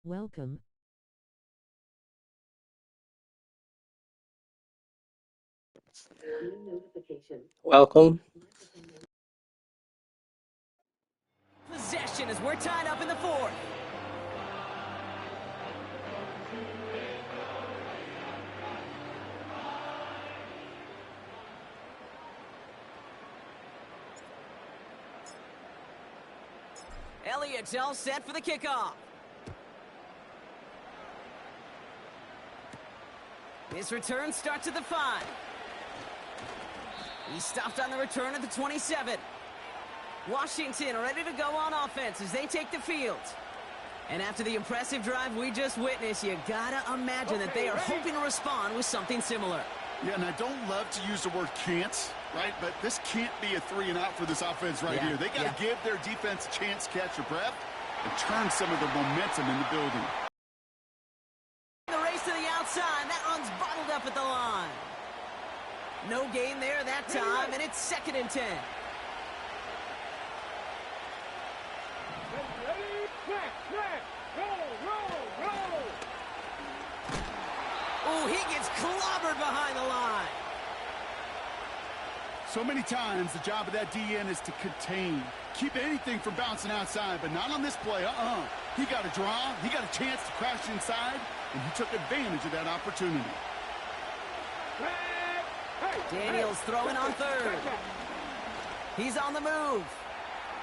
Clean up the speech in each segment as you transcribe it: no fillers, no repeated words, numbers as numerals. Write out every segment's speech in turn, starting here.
Welcome. Welcome. Possession as we're tied up in the fourth. Elliott's all set for the kickoff. His return starts at the 5. He stopped on the return at the 27. Washington ready to go on offense as they take the field. And after the impressive drive we just witnessed, you gotta imagine that they are hoping to respond with something similar. Yeah, and I don't love to use the word can't, right? But this can't be a 3 and out for this offense right here. They got to give their defense a chance to catch their breath and turn some of the momentum in the building. The race to the outside. That one's bottled up at the line. No gain there that time, and it's 2nd and 10. Oh, he gets clobbered behind the line. So many times the job of that DN is to contain. Keep anything from bouncing outside, but not on this play. He got a draw. He got a chance to crash inside, and he took advantage of that opportunity. Daniels throwing on 3rd. He's on the move.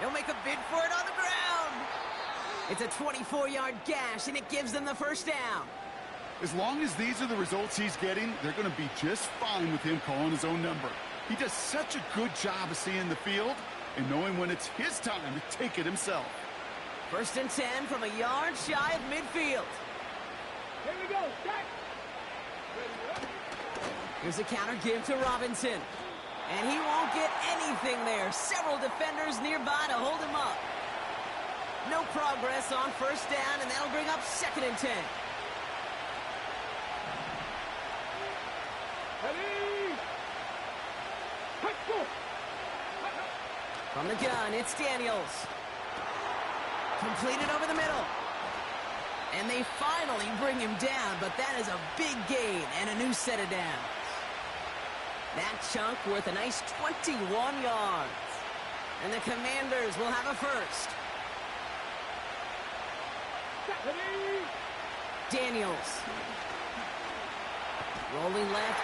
He'll make a bid for it on the ground. It's a 24-yard gash, and it gives them the first down. As long as these are the results he's getting, they're going to be just fine with him calling his own number. He does such a good job of seeing the field and knowing when it's his time to take it himself. 1st and 10 from a yard shy of midfield. Here we go, Jack. Here's a counter give to Robinson. And he won't get anything there. Several defenders nearby to hold him up. No progress on 1st down, and that'll bring up 2nd and 10. From the gun, it's Daniels. Completed over the middle. And they finally bring him down, but that is a big gain and a new set of downs. That chunk worth a nice 21 yards. And the Commanders will have a first. Daniels. Rolling left.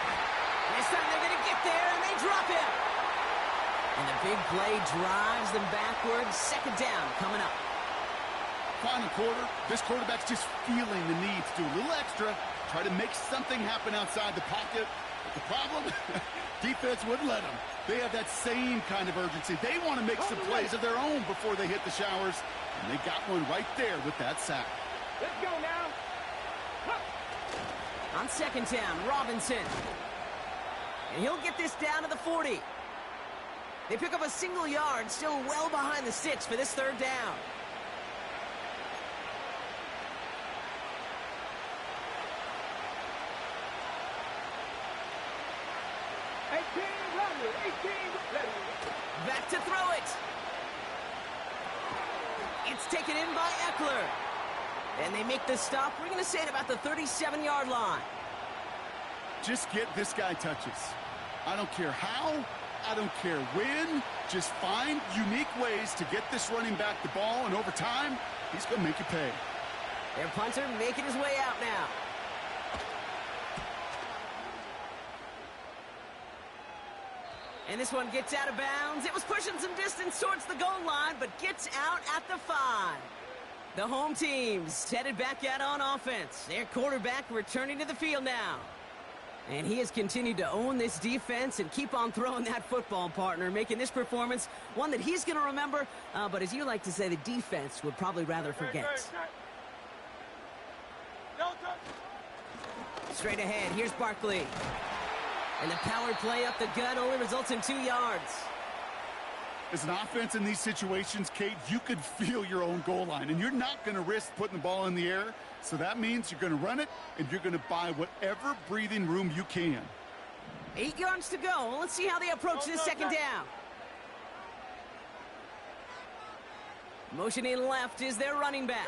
This time they're going to get there, and they drop him. And the big play drives them backwards. 2nd down coming up. Final quarter, this quarterback's just feeling the need to do a little extra, try to make something happen outside the pocket. But the problem, defense wouldn't let them. They have that same kind of urgency. They want to make some plays of their own before they hit the showers, and they got one right there with that sack. Let's go now. On 2nd down, Robinson. And he'll get this down to the 40. They pick up a single yard, still well behind the sticks for this 3rd down. Back to throw it. It's taken in by Eckler. And they make the stop. We're going to say it about the 37-yard line. Just get this guy touches. I don't care how, I don't care when. Just find unique ways to get this running back the ball, and over time, he's going to make you pay. Their punter making his way out now. And this one gets out of bounds. It was pushing some distance towards the goal line, but gets out at the 5. The home team's headed back out on offense. Their quarterback returning to the field now. And he has continued to own this defense and keep on throwing that football, partner, making this performance one that he's going to remember, but as you like to say, the defense would probably rather forget. Straight ahead, here's Barkley. And the power play up the gut only results in 2 yards. As an offense in these situations, Kate, you could feel your own goal line, and you're not going to risk putting the ball in the air. So that means you're going to run it, and you're going to buy whatever breathing room you can. 8 yards to go. Let's see how they approach this 2nd down. Motioning left is their running back.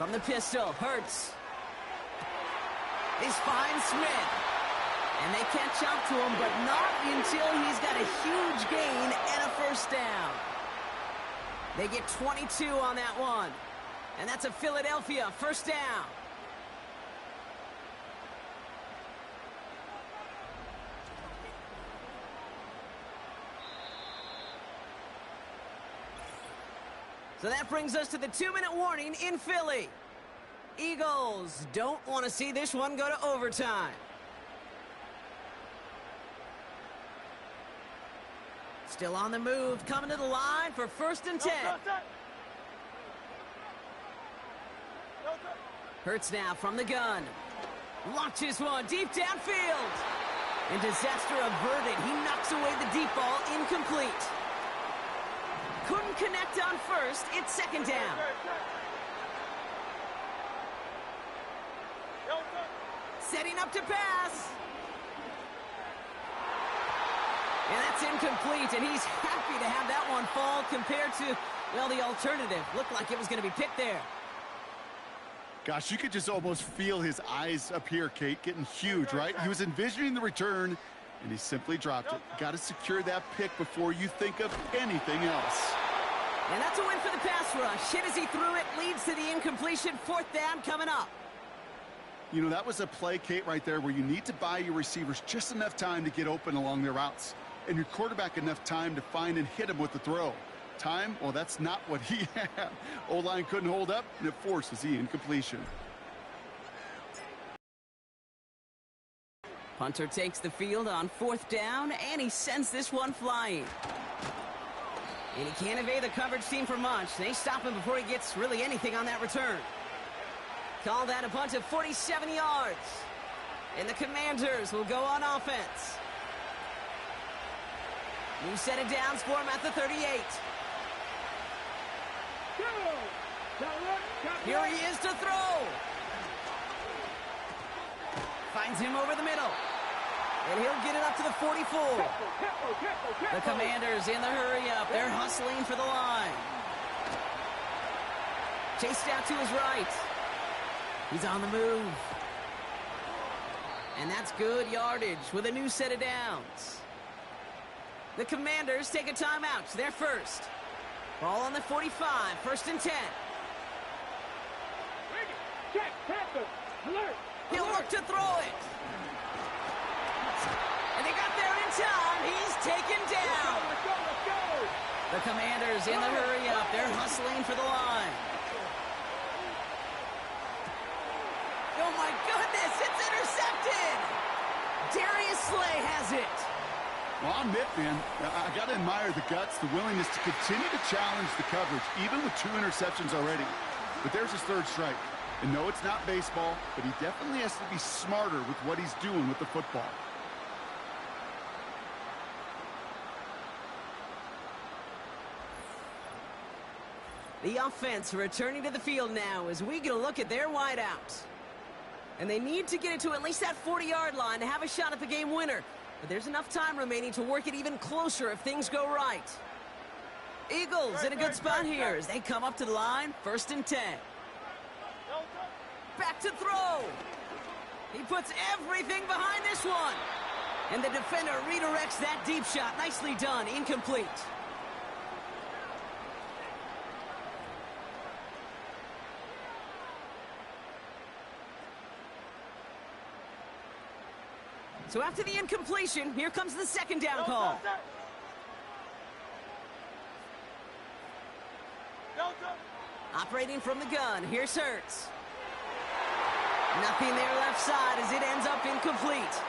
From the pistol, Hurts. He's finds Smith. And they catch up to him, but not until he's got a huge gain and a first down. They get 22 on that one. And that's a Philadelphia first down. So that brings us to the 2-minute warning in Philly. Eagles don't want to see this one go to overtime. Still on the move, coming to the line for 1st and 10. Hurts now from the gun. Launches one deep downfield. And disaster averted. He knocks away the deep ball, incomplete. Couldn't connect on first. It's 2nd down. Setting up to pass. And that's incomplete, and he's happy to have that one fall compared to, well, the alternative. Looked like it was going to be picked there. Gosh, you could just almost feel his eyes up here, Kate, getting huge, right? He was envisioning the return, and he simply dropped it. Got to secure that pick before you think of anything else. And that's a win for the pass rush. Hit as he threw it, leads to the incompletion. 4th down coming up. You know, that was a play, Kate, right there where you need to buy your receivers just enough time to get open along their routes. And your quarterback enough time to find and hit him with the throw. Time, well, that's not what he had. O-line couldn't hold up, and it forces the incompletion. Punter takes the field on 4th down, and he sends this one flying. And he can't evade the coverage team for much. They stop him before he gets really anything on that return. Call that a punt of 47 yards. And the Commanders will go on offense. New set of downs for him at the 38. Here he is to throw. Finds him over the middle. And he'll get it up to the 44. The Commanders in the hurry-up. They're hustling for the line. Chased out to his right. He's on the move. And that's good yardage with a new set of downs. The Commanders take a timeout. They're first. Ball on the 45. 1st and 10. He'll look to throw it. And they got there in time. He's taken down. The Commanders in the hurry-up. They're hustling for the line. Oh, my goodness. It's intercepted. Darius Slay has it. Well, I'll admit, man, I got to admire the guts, the willingness to continue to challenge the coverage, even with 2 interceptions already. But there's his 3rd strike. And no, it's not baseball, but he definitely has to be smarter with what he's doing with the football. The offense returning to the field now as we get a look at their wideouts. And they need to get it to at least that 40-yard line to have a shot at the game winner. But there's enough time remaining to work it even closer if things go right. Eagles in a good spot here as they come up to the line. 1st and 10. Back to throw. He puts everything behind this one. And the defender redirects that deep shot. Nicely done. Incomplete. So after the incompletion, here comes the 2nd down call. Operating from the gun, here's Hurts. Nothing there left side as it ends up incomplete.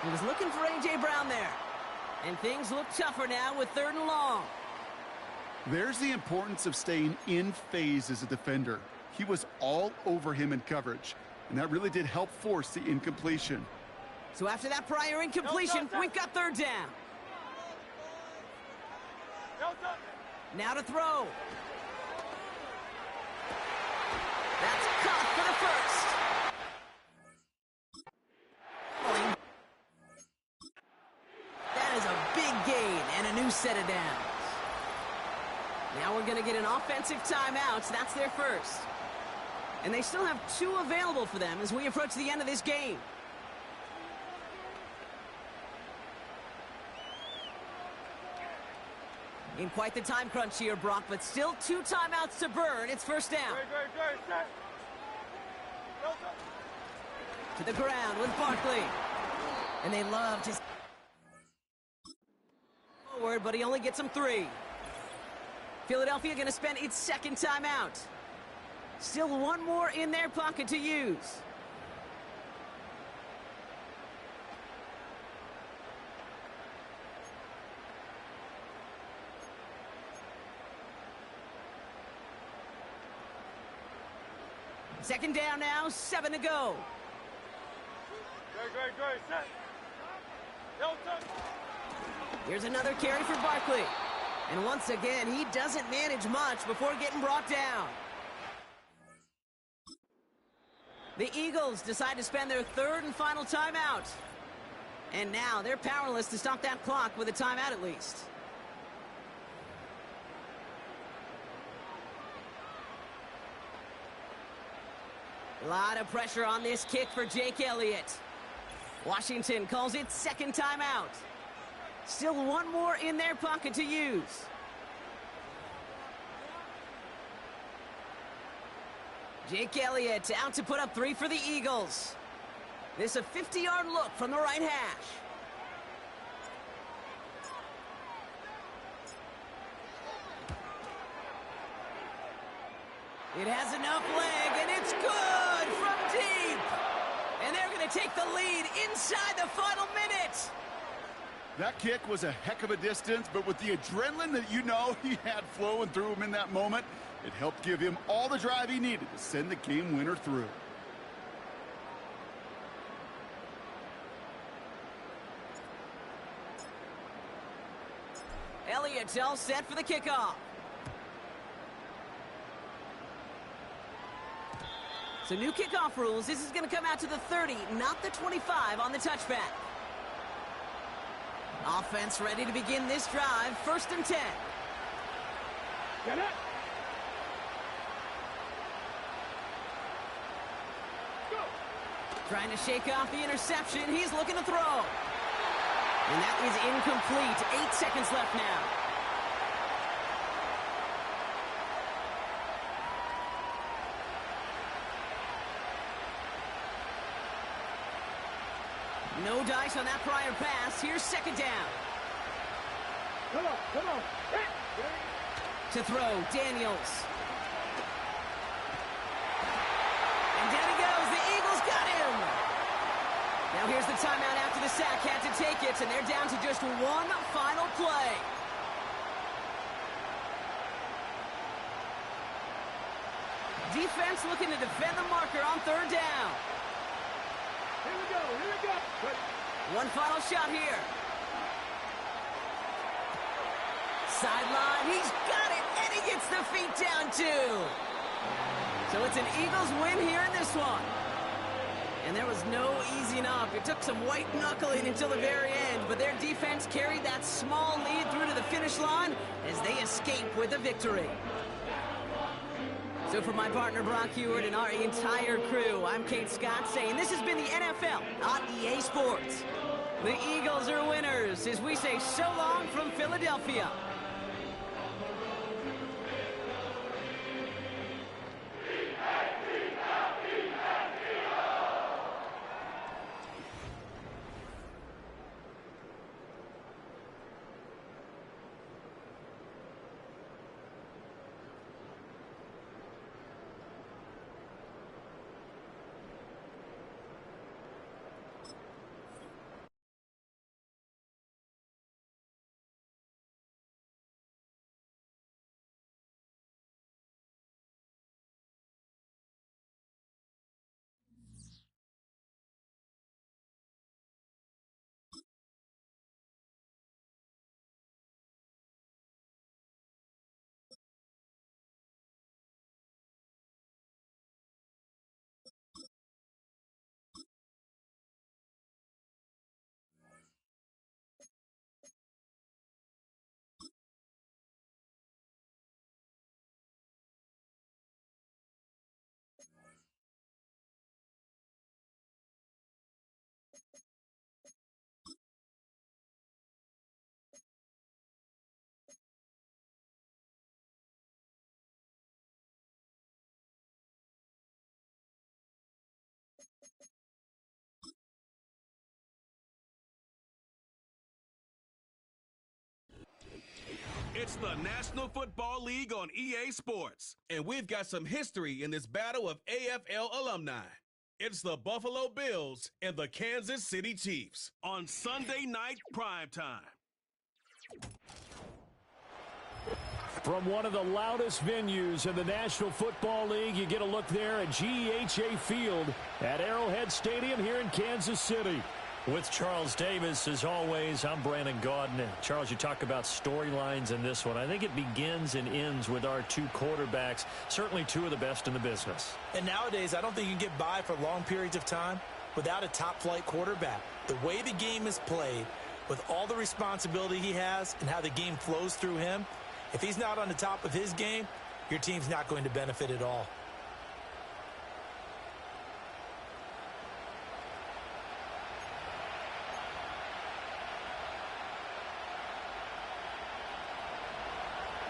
He was looking for A.J. Brown there. And things look tougher now with 3rd and long. There's the importance of staying in phase as a defender. He was all over him in coverage, and that really did help force the incompletion. So after that prior incompletion, we've got 3rd down. Now to throw. That's caught for the 1st. That is a big gain and a new set of downs. Now we're going to get an offensive timeout. That's their 1st. And they still have 2 available for them as we approach the end of this game. In quite the time crunch here, Brock, but still 2 timeouts to burn. It's first down. To the ground with Barkley. And they love to forward, but he only gets them 3. Philadelphia going to spend its second timeout. Still 1 more in their pocket to use. Second down now, 7 to go. Set. Here's another carry for Barkley. And once again, he doesn't manage much before getting brought down. The Eagles decide to spend their 3rd and final timeout. And now they're powerless to stop that clock with a timeout at least. A lot of pressure on this kick for Jake Elliott. Washington calls it second timeout. Still 1 more in their pocket to use. Jake Elliott out to put up 3 for the Eagles. This a 50-yard look from the right hash. It has enough leg, and it's good from deep. And they're going to take the lead inside the final minute. That kick was a heck of a distance, but with the adrenaline that he had flowing through him in that moment, it helped give him all the drive he needed to send the game winner through. Elliott's all set for the kickoff. So new kickoff rules. This is going to come out to the 30, not the 25 on the touchback. Offense ready to begin this drive. 1st and 10. Get it. Go. Trying to shake off the interception. He's looking to throw. And that is incomplete. 8 seconds left now. No dice on that prior pass. Here's second down. Come on. To throw, Daniels. And down he goes. The Eagles got him. Now here's the timeout after the sack. Had to take it, and they're down to just 1 final play. Defense looking to defend the marker on 3rd down. Here we go. 1 final shot here. Sideline, he's got it, and he gets the feet down too. So it's an Eagles win here in this one. And there was no easing up. It took some white knuckling until the very end, but their defense carried that small lead through to the finish line as they escape with a victory. So for my partner Brock Huard and our entire crew, I'm Kate Scott saying this has been the NFL on EA Sports. The Eagles are winners as we say so long from Philadelphia. It's the National Football League on EA Sports, and we've got some history in this battle of AFL alumni. It's the Buffalo Bills and the Kansas City Chiefs on Sunday night primetime. From one of the loudest venues in the National Football League, you get a look there at GEHA Field at Arrowhead Stadium here in Kansas City. With Charles Davis, as always, I'm Brandon Gaudin. Charles, you talk about storylines in this one. I think it begins and ends with our two quarterbacks, certainly two of the best in the business. And nowadays, I don't think you can get by for long periods of time without a top-flight quarterback. The way the game is played, with all the responsibility he has and how the game flows through him, if he's not on the top of his game, your team's not going to benefit at all.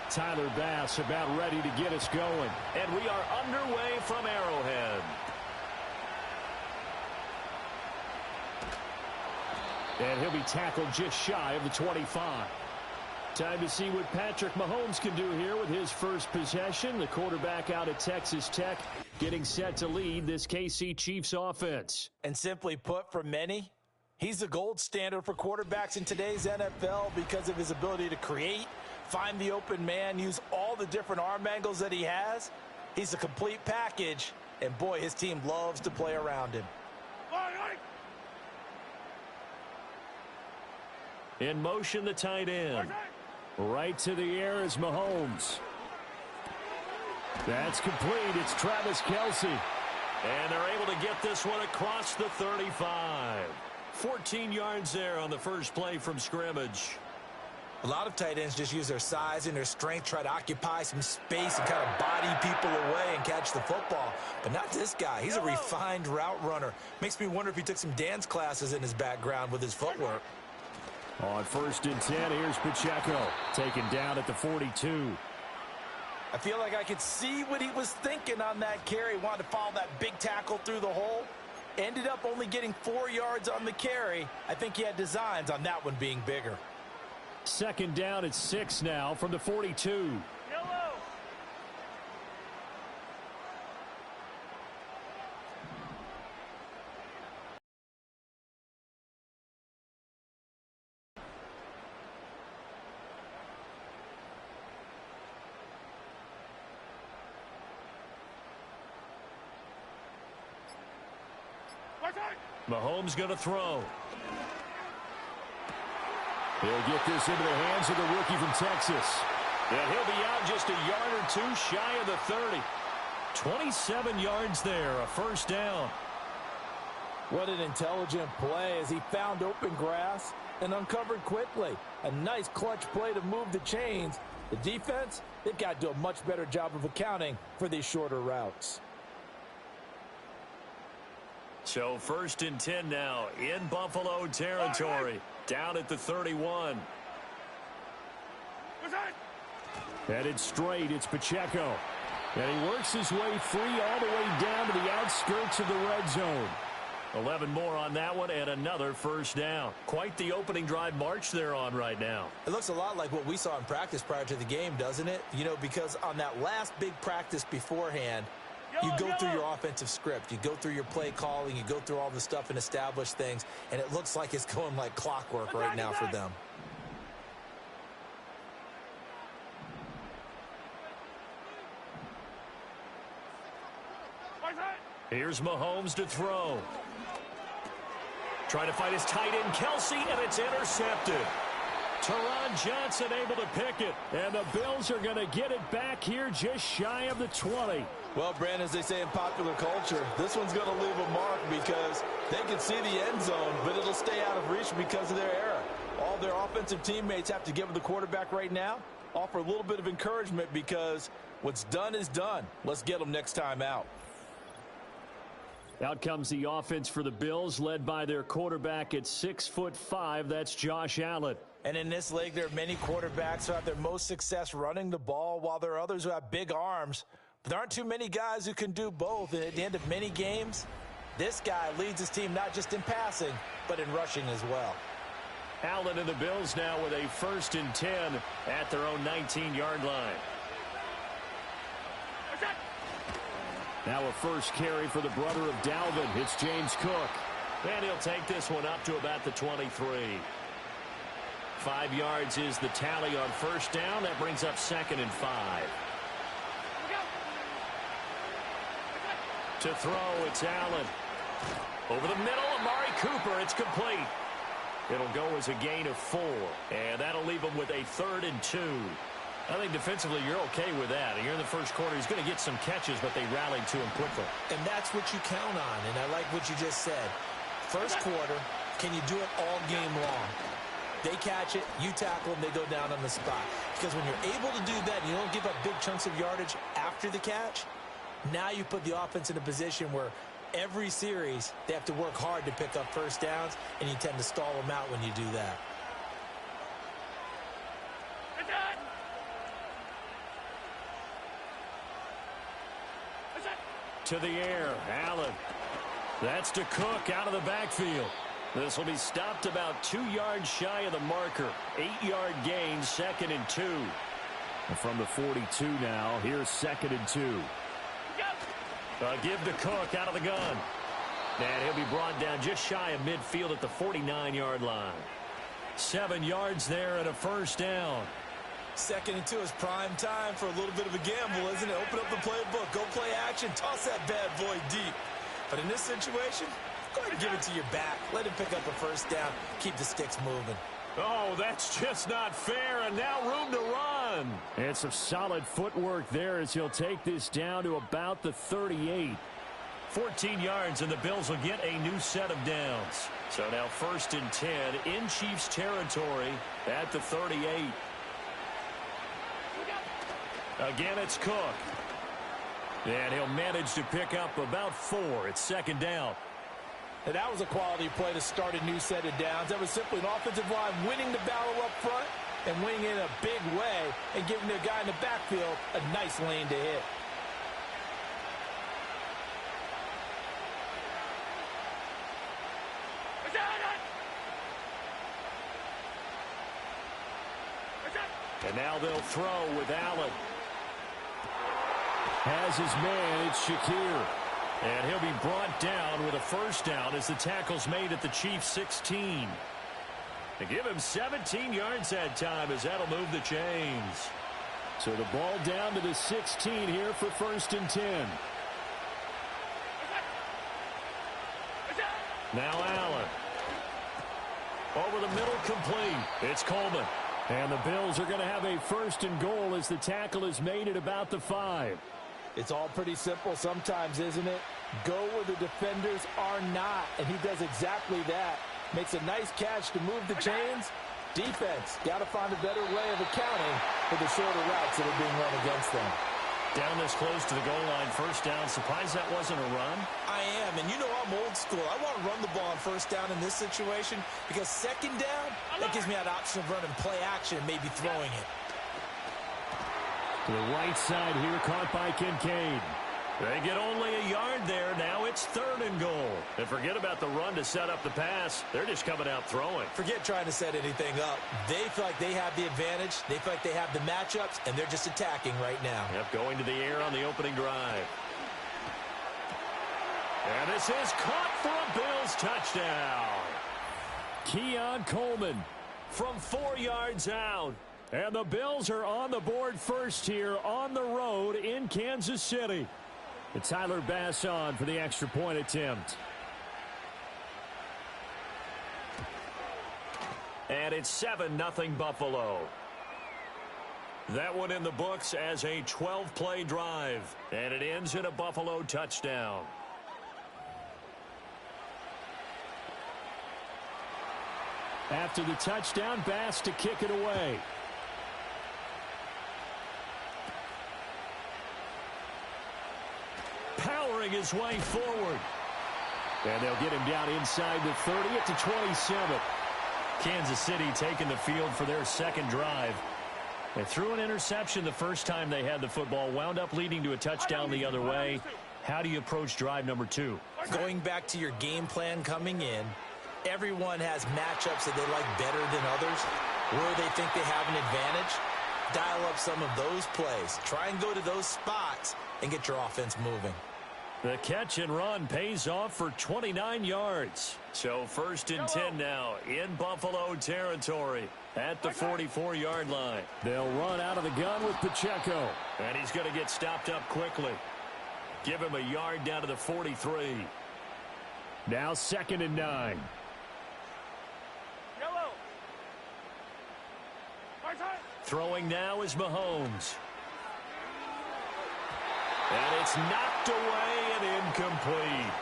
Tyler Bass about ready to get us going. And we are underway from Arrowhead. And he'll be tackled just shy of the 25. Time to see what Patrick Mahomes can do here with his first possession. The quarterback out at Texas Tech getting set to lead this KC Chiefs offense. And simply put, for many, he's the gold standard for quarterbacks in today's NFL because of his ability to create, find the open man, use all the different arm angles that he has. He's a complete package, and boy, his team loves to play around him. In motion, the tight end. Right to the air is Mahomes. That's complete. It's Travis Kelce. And they're able to get this one across the 35. 14 yards there on the first play from scrimmage. A lot of tight ends just use their size and their strength, try to occupy some space and kind of body people away and catch the football. But not this guy. He's a refined route runner. Makes me wonder if he took some dance classes in his background with his footwork. On 1st and 10, here's Pacheco, taken down at the 42. I feel like I could see what he was thinking on that carry. Wanted to follow that big tackle through the hole. Ended up only getting 4 yards on the carry. I think he had designs on that one being bigger. 2nd down at 6 now from the 42. Mahomes going to throw. He'll get this into the hands of the rookie from Texas. And he'll be out just a yard or two shy of the 30. 27 yards there, a first down. What an intelligent play as he found open grass and uncovered quickly. A nice clutch play to move the chains. The defense, they've got to do a much better job of accounting for these shorter routes. So 1st and 10 now in Buffalo territory. Down at the 31. Headed straight, it's Pacheco. And he works his way free all the way down to the outskirts of the red zone. 11 more on that one and another first down. Quite the opening drive march they're on right now. It looks a lot like what we saw in practice prior to the game, doesn't it? You know, because on that last big practice beforehand, you go through your offensive script. You go through your play calling. You go through all the stuff and establish things. And it looks like it's going like clockwork right now for them. Here's Mahomes to throw. Trying to find his tight end, Kelce, and it's intercepted. Teron Johnson able to pick it. And the Bills are going to get it back here just shy of the 20. Well, Brandon, as they say in popular culture, this one's going to leave a mark because they can see the end zone, but it'll stay out of reach because of their error. All their offensive teammates have to give the quarterback right now, offer a little bit of encouragement because what's done is done. Let's get them next time out. Out comes the offense for the Bills, led by their quarterback at 6'5". That's Josh Allen. And in this league, there are many quarterbacks who have their most success running the ball, while there are others who have big arms. But there aren't too many guys who can do both. And at the end of many games, this guy leads his team not just in passing, but in rushing as well. Allen and the Bills now with a 1st and 10 at their own 19-yard line. Now a first carry for the brother of Dalvin. It's James Cook. And he'll take this one up to about the 23. 5 yards is the tally on 1st down. That brings up 2nd and 5. To throw, it's Allen. Over the middle, Amari Cooper. It's complete. It'll go as a gain of 4. And that'll leave him with a 3rd and 2. I think defensively you're okay with that. You're in the first quarter. He's going to get some catches, but they rallied to him quickly. And that's what you count on. And I like what you just said. First quarter, can you do it all game long? They catch it, you tackle them, they go down on the spot. Because when you're able to do that and you don't give up big chunks of yardage after the catch, now you put the offense in a position where every series they have to work hard to pick up 1st downs, and you tend to stall them out when you do that. To the air, Allen. That's to Cook out of the backfield. This will be stopped about 2 yards shy of the marker. 8-yard gain, 2nd and 2. And from the 42 now, here's 2nd and 2. Give to Cook out of the gun. And he'll be brought down just shy of midfield at the 49-yard line. 7 yards there and a 1st down. 2nd and 2 is prime time for a little bit of a gamble, isn't it? Open up the playbook, go play action, toss that bad boy deep. But in this situation, go ahead and give it to your back. Let him pick up a 1st down. Keep the sticks moving. Oh, that's just not fair, and now room to run. And some solid footwork there as he'll take this down to about the 38. 14 yards, and the Bills will get a new set of downs. So now 1st and 10 in Chiefs territory at the 38. Again, it's Cook. And he'll manage to pick up about 4. It's 2nd down. And that was a quality play to start a new set of downs. That was simply an offensive line winning the battle up front and winning in a big way and giving the guy in the backfield a nice lane to hit. And now they'll throw with Allen. Has his man, it's Shakir. And he'll be brought down with a 1st down as the tackle's made at the Chiefs' 16. They give him 17 yards that time as that'll move the chains. So the ball down to the 16 here for 1st and 10. Now Allen. Over the middle, complete. It's Coleman. And the Bills are going to have a 1st and goal as the tackle is made at about the 5. It's all pretty simple sometimes, isn't it? Go where the defenders are not, and he does exactly that. Makes a nice catch to move the chains. Defense, got to find a better way of accounting for the shorter routes that are being run against them. Down this close to the goal line, 1st down. Surprised that wasn't a run? I am, and you know I'm old school. I want to run the ball on 1st down in this situation because 2nd down, that gives me that option of running play action and maybe throwing it. To the right side here, caught by Kincaid. They get only a yard there. Now it's 3rd and goal. And forget about the run to set up the pass. They're just coming out throwing. Forget trying to set anything up. They feel like they have the advantage. They feel like they have the matchups, and they're just attacking right now. Yep, going to the air on the opening drive. And this is caught for a Bills touchdown. Keon Coleman from 4 yards out. And the Bills are on the board first here on the road in Kansas City. And Tyler Bass on for the extra point attempt. And it's 7-0 Buffalo. That one in the books as a 12-play drive. And it ends in a Buffalo touchdown. After the touchdown, Bass to kick it away. Powering his way forward. And they'll get him down inside the 30 at the 27. Kansas City taking the field for their 2nd drive. They threw an interception the first time they had the football, wound up leading to a touchdown the other way. How do you approach drive number 2? Going back to your game plan coming in, Everyone has matchups that they like better than others, where they think they have an advantage. Dial up some of those plays. Try and go to those spots and get your offense moving. The catch and run pays off for 29 yards. So 1st and 10 now in Buffalo territory at the 44-yard line. They'll run out of the gun with Pacheco. And he's going to get stopped up quickly. Give him a yard down to the 43. Now 2nd and 9. Throwing now is Mahomes. And it's knocked away and incomplete.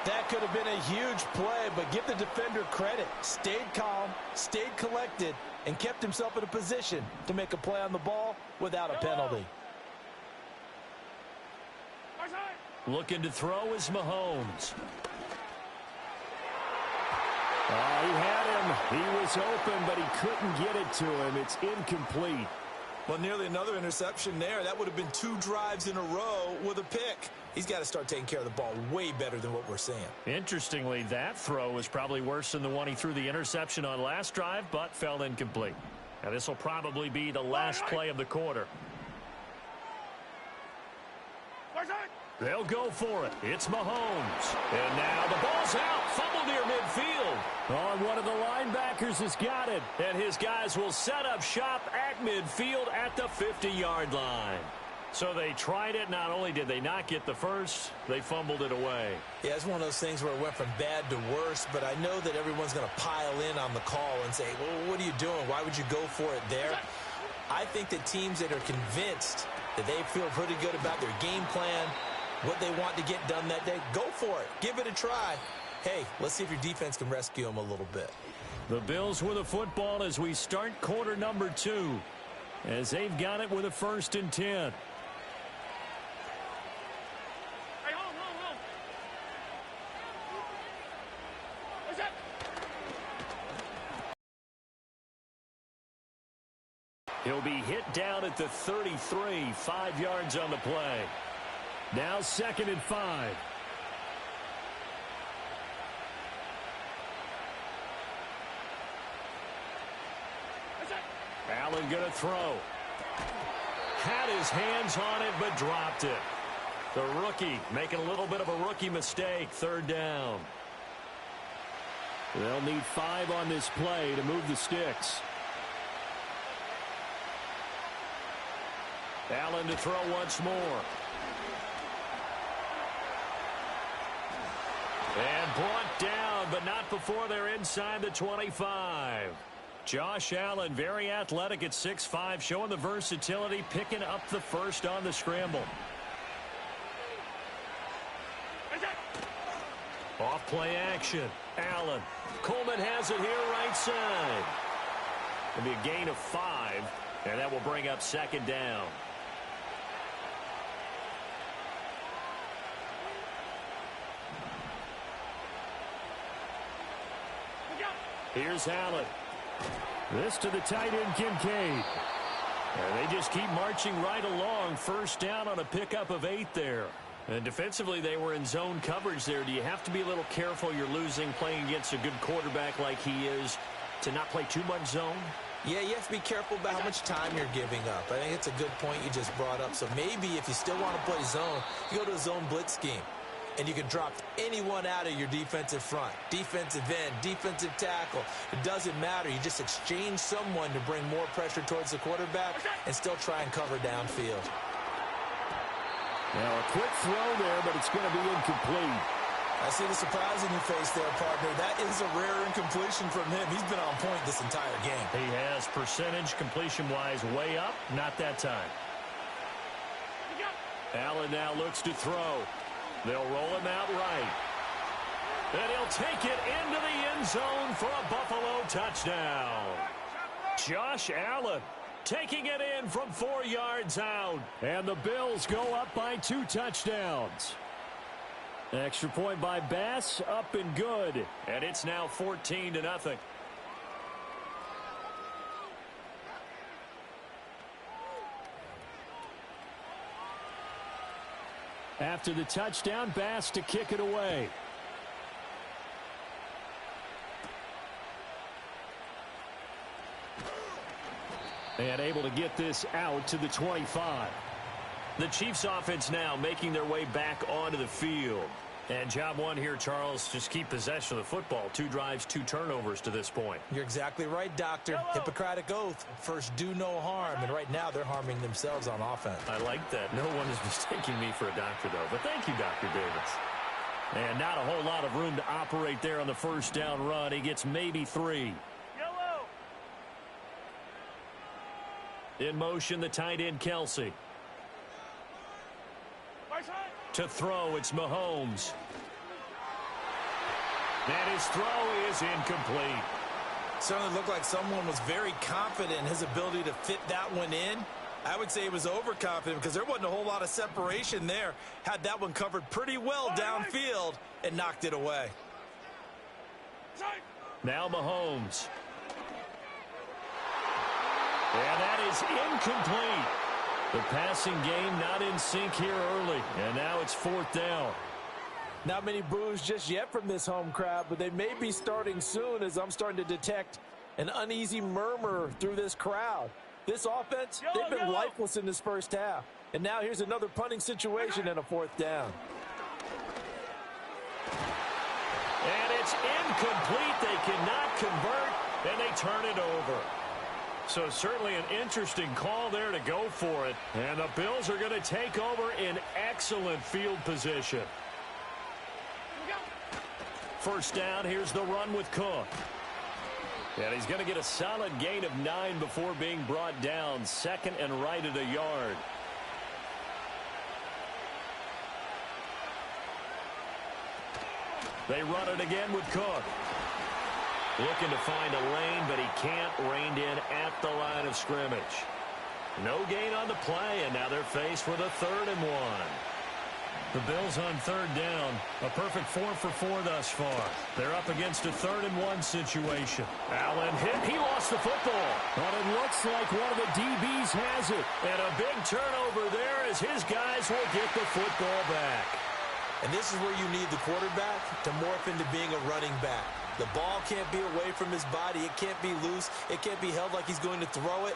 That could have been a huge play, but give the defender credit. Stayed calm, stayed collected, and kept himself in a position to make a play on the ball without a penalty. Looking to throw is Mahomes. Oh, he had him. He was open, but he couldn't get it to him. It's incomplete. Well, nearly another interception there. That would have been 2 drives in a row with a pick. He's got to start taking care of the ball way better than what we're seeing. Interestingly, that throw was probably worse than the one he threw the interception on last drive, but fell incomplete. Now, this will probably be the last play of the quarter. They'll go for it. It's Mahomes. And now the ball's out. Fumble near midfield. Oh, one of the linebackers has got it. And his guys will set up shop at midfield at the 50-yard line. So they tried it. Not only did they not get the first, they fumbled it away. Yeah, it's one of those things where it went from bad to worse, but I know that everyone's going to pile in on the call and say, well, what are you doing? Why would you go for it there? I think that teams that are convinced that they feel pretty good about their game plan, what they want to get done that day, go for it. Give it a try. Hey, let's see if your defense can rescue them a little bit. The Bills with a football as we start quarter number 2, as they've got it with a 1st and 10. He'll be hit down at the 33, 5 yards on the play. Now 2nd and 5. Allen going to throw. Had his hands on it, but dropped it. The rookie making a little bit of a rookie mistake. 3rd down. They'll need 5 on this play to move the sticks. Allen to throw once more. And brought down, but not before they're inside the 25. Josh Allen, very athletic at 6'5", showing the versatility, picking up the first on the scramble. Off play action. Allen. Coleman has it here right side. It'll be a gain of 5, and that will bring up 2nd down. Here's Allen. This to the tight end, Kincaid. And they just keep marching right along. 1st down on a pickup of 8 there. And defensively, they were in zone coverage there. Do you have to be a little careful? You're losing playing against a good quarterback like he is to not play too much zone? Yeah, you have to be careful about how much time you're giving up. I think it's a good point you just brought up. So maybe if you still want to play zone, you go to a zone blitz scheme. And you can drop anyone out of your defensive front. Defensive end, defensive tackle. It doesn't matter. You just exchange someone to bring more pressure towards the quarterback and still try and cover downfield. Now a quick throw there, but it's going to be incomplete. I see the surprise in your face there, partner. That is a rare incompletion from him. He's been on point this entire game. He has percentage completion-wise way up. Not that time. Allen now looks to throw. They'll roll him out right. And he'll take it into the end zone for a Buffalo touchdown. Josh Allen taking it in from 4 yards out. And the Bills go up by 2 touchdowns. Extra point by Bass, up and good. And it's now 14-0. After the touchdown, Bass to kick it away. And able to get this out to the 25. The Chiefs offense now making their way back onto the field. And job one here, Charles, just keep possession of the football. 2 drives, 2 turnovers to this point. You're exactly right, Doctor. Hippocratic oath. First, do no harm. And right now, they're harming themselves on offense. I like that. No one is mistaking me for a doctor, though. But thank you, Dr. Davis. And not a whole lot of room to operate there on the first down run. He gets maybe 3. Yellow. In motion, the tight end, Kelsey. To throw, it's Mahomes. And his throw is incomplete. Certainly looked like someone was very confident in his ability to fit that one in. I would say he was overconfident because there wasn't a whole lot of separation there. Had that one covered pretty well downfield and knocked it away. Now Mahomes. And that is incomplete. The passing game not in sync here early. And now it's 4th down. Not many boos just yet from this home crowd, but they may be starting soon as I'm starting to detect an uneasy murmur through this crowd. This offense, they've been lifeless in this first half. And now here's another punting situation and a 4th down. And it's incomplete. They cannot convert, and they turn it over. So certainly an interesting call there to go for it. And the Bills are going to take over in excellent field position. First down, here's the run with Cook. And he's going to get a solid gain of 9 before being brought down. 2nd and right at a yard. They run it again with Cook. Looking to find a lane, but he can't. Reined in at the line of scrimmage. No gain on the play, and now they're faced with a 3rd and 1. The Bills on 3rd down. A perfect 4 for 4 thus far. They're up against a 3rd and 1 situation. Allen hit. He lost the football. But it looks like one of the DBs has it. And a big turnover there as his guys will get the football back. And this is where you need the quarterback to morph into being a running back. The ball can't be away from his body. It can't be loose. It can't be held like he's going to throw it.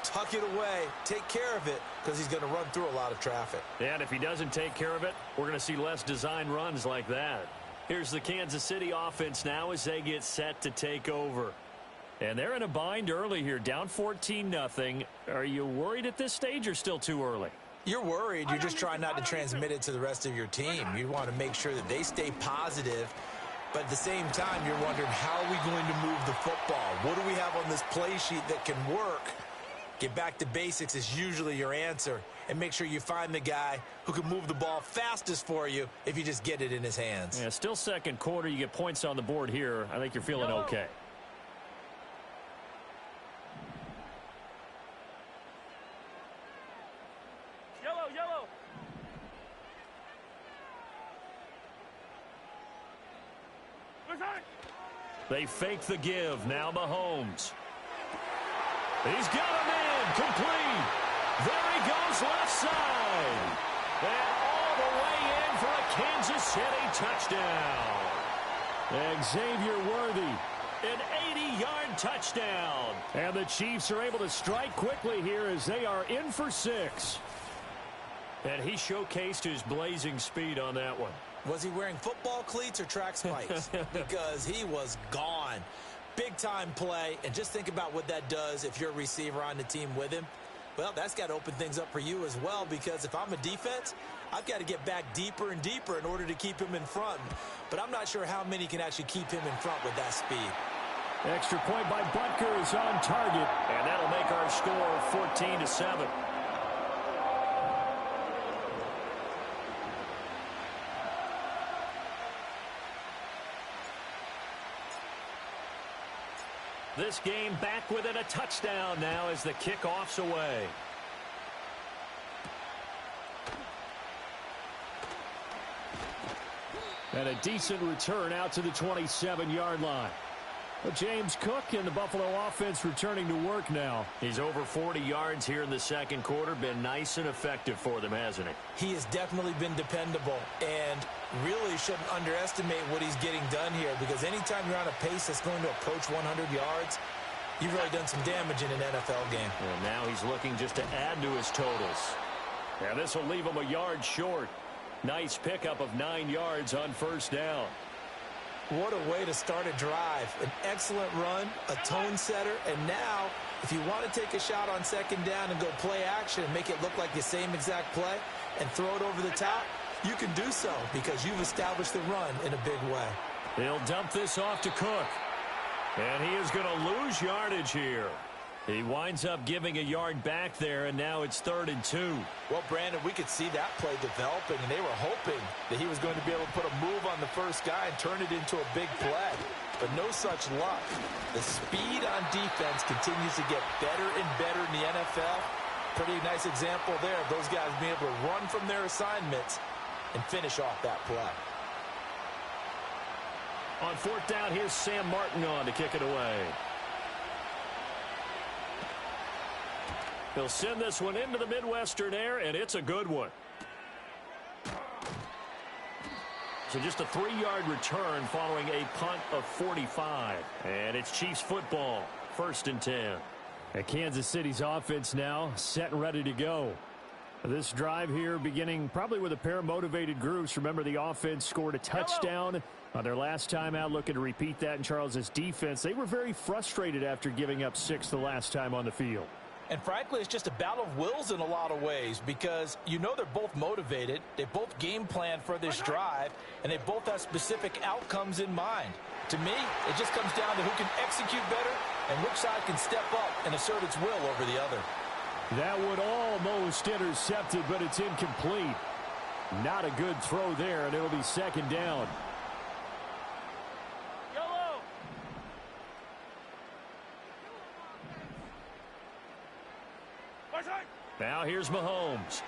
Tuck it away. Take care of it because he's going to run through a lot of traffic. And if he doesn't take care of it, we're going to see less design runs like that. Here's the Kansas City offense now as they get set to take over. And they're in a bind early here, down 14-0. Are you worried at this stage or still too early? You're worried. You're just trying not to transmit it to the rest of your team. You want to make sure that they stay positive. But at the same time, you're wondering, how are we going to move the football? What do we have on this play sheet that can work? Get back to basics is usually your answer. And make sure you find the guy who can move the ball fastest for you if you just get it in his hands. Yeah, still 2nd quarter. You get points on the board here. I think you're feeling okay. Yellow. They fake the give. Now Mahomes. He's got him in. Complete. There he goes left side. And all the way in for a Kansas City touchdown. Xavier Worthy. An 80-yard touchdown. And the Chiefs are able to strike quickly here as they are in for 6. And he showcased his blazing speed on that one. Was he wearing football cleats or track spikes? Because he was gone. Big-time play, and just think about what that does if you're a receiver on the team with him. Well, that's got to open things up for you as well, because if I'm a defense, I've got to get back deeper and deeper in order to keep him in front. But I'm not sure how many can actually keep him in front with that speed. Extra point by Butker is on target, and that'll make our score 14-7. This game back within a touchdown now as the kickoff's away. And a decent return out to the 27-yard line. But James Cook and the Buffalo offense returning to work now. He's over 40 yards here in the 2nd quarter. Been nice and effective for them, hasn't he? He has definitely been dependable, and really shouldn't underestimate what he's getting done here, because anytime you're on a pace that's going to approach 100 yards, you've really done some damage in an NFL game. And now he's looking just to add to his totals. And this will leave him a yard short. Nice pickup of 9 yards on first down. What a way to start a drive. An excellent run, a tone setter, and now if you want to take a shot on second down and go play action and make it look like the same exact play and throw it over the top, you can do so because you've established the run in a big way. He'll dump this off to Cook. And he is going to lose yardage here. He winds up giving a yard back there, and now it's 3rd and 2. Well, Brandon, we could see that play developing, and they were hoping that he was going to be able to put a move on the first guy and turn it into a big play. But no such luck. The speed on defense continues to get better and better in the NFL. Pretty nice example there of those guys being able to run from their assignments and finish off that play. On 4th down, here's Sam Martin on to kick it away. He'll send this one into the Midwestern air, and it's a good one. So just a 3-yard return following a punt of 45. And it's Chiefs football, 1st and 10. And Kansas City's offense now set and ready to go. This drive here beginning probably with a pair of motivated groups. Remember, the offense scored a touchdown on their last time out, looking to repeat that in Charles's defense. They were very frustrated after giving up 6 the last time on the field. And frankly, it's just a battle of wills in a lot of ways because you know they're both motivated, they both game plan for this drive, and they both have specific outcomes in mind. To me, it just comes down to who can execute better and which side can step up and assert its will over the other. That would almost intercept it, but it's incomplete. Not a good throw there, and it'll be 2nd down. Yellow. Now here's Mahomes.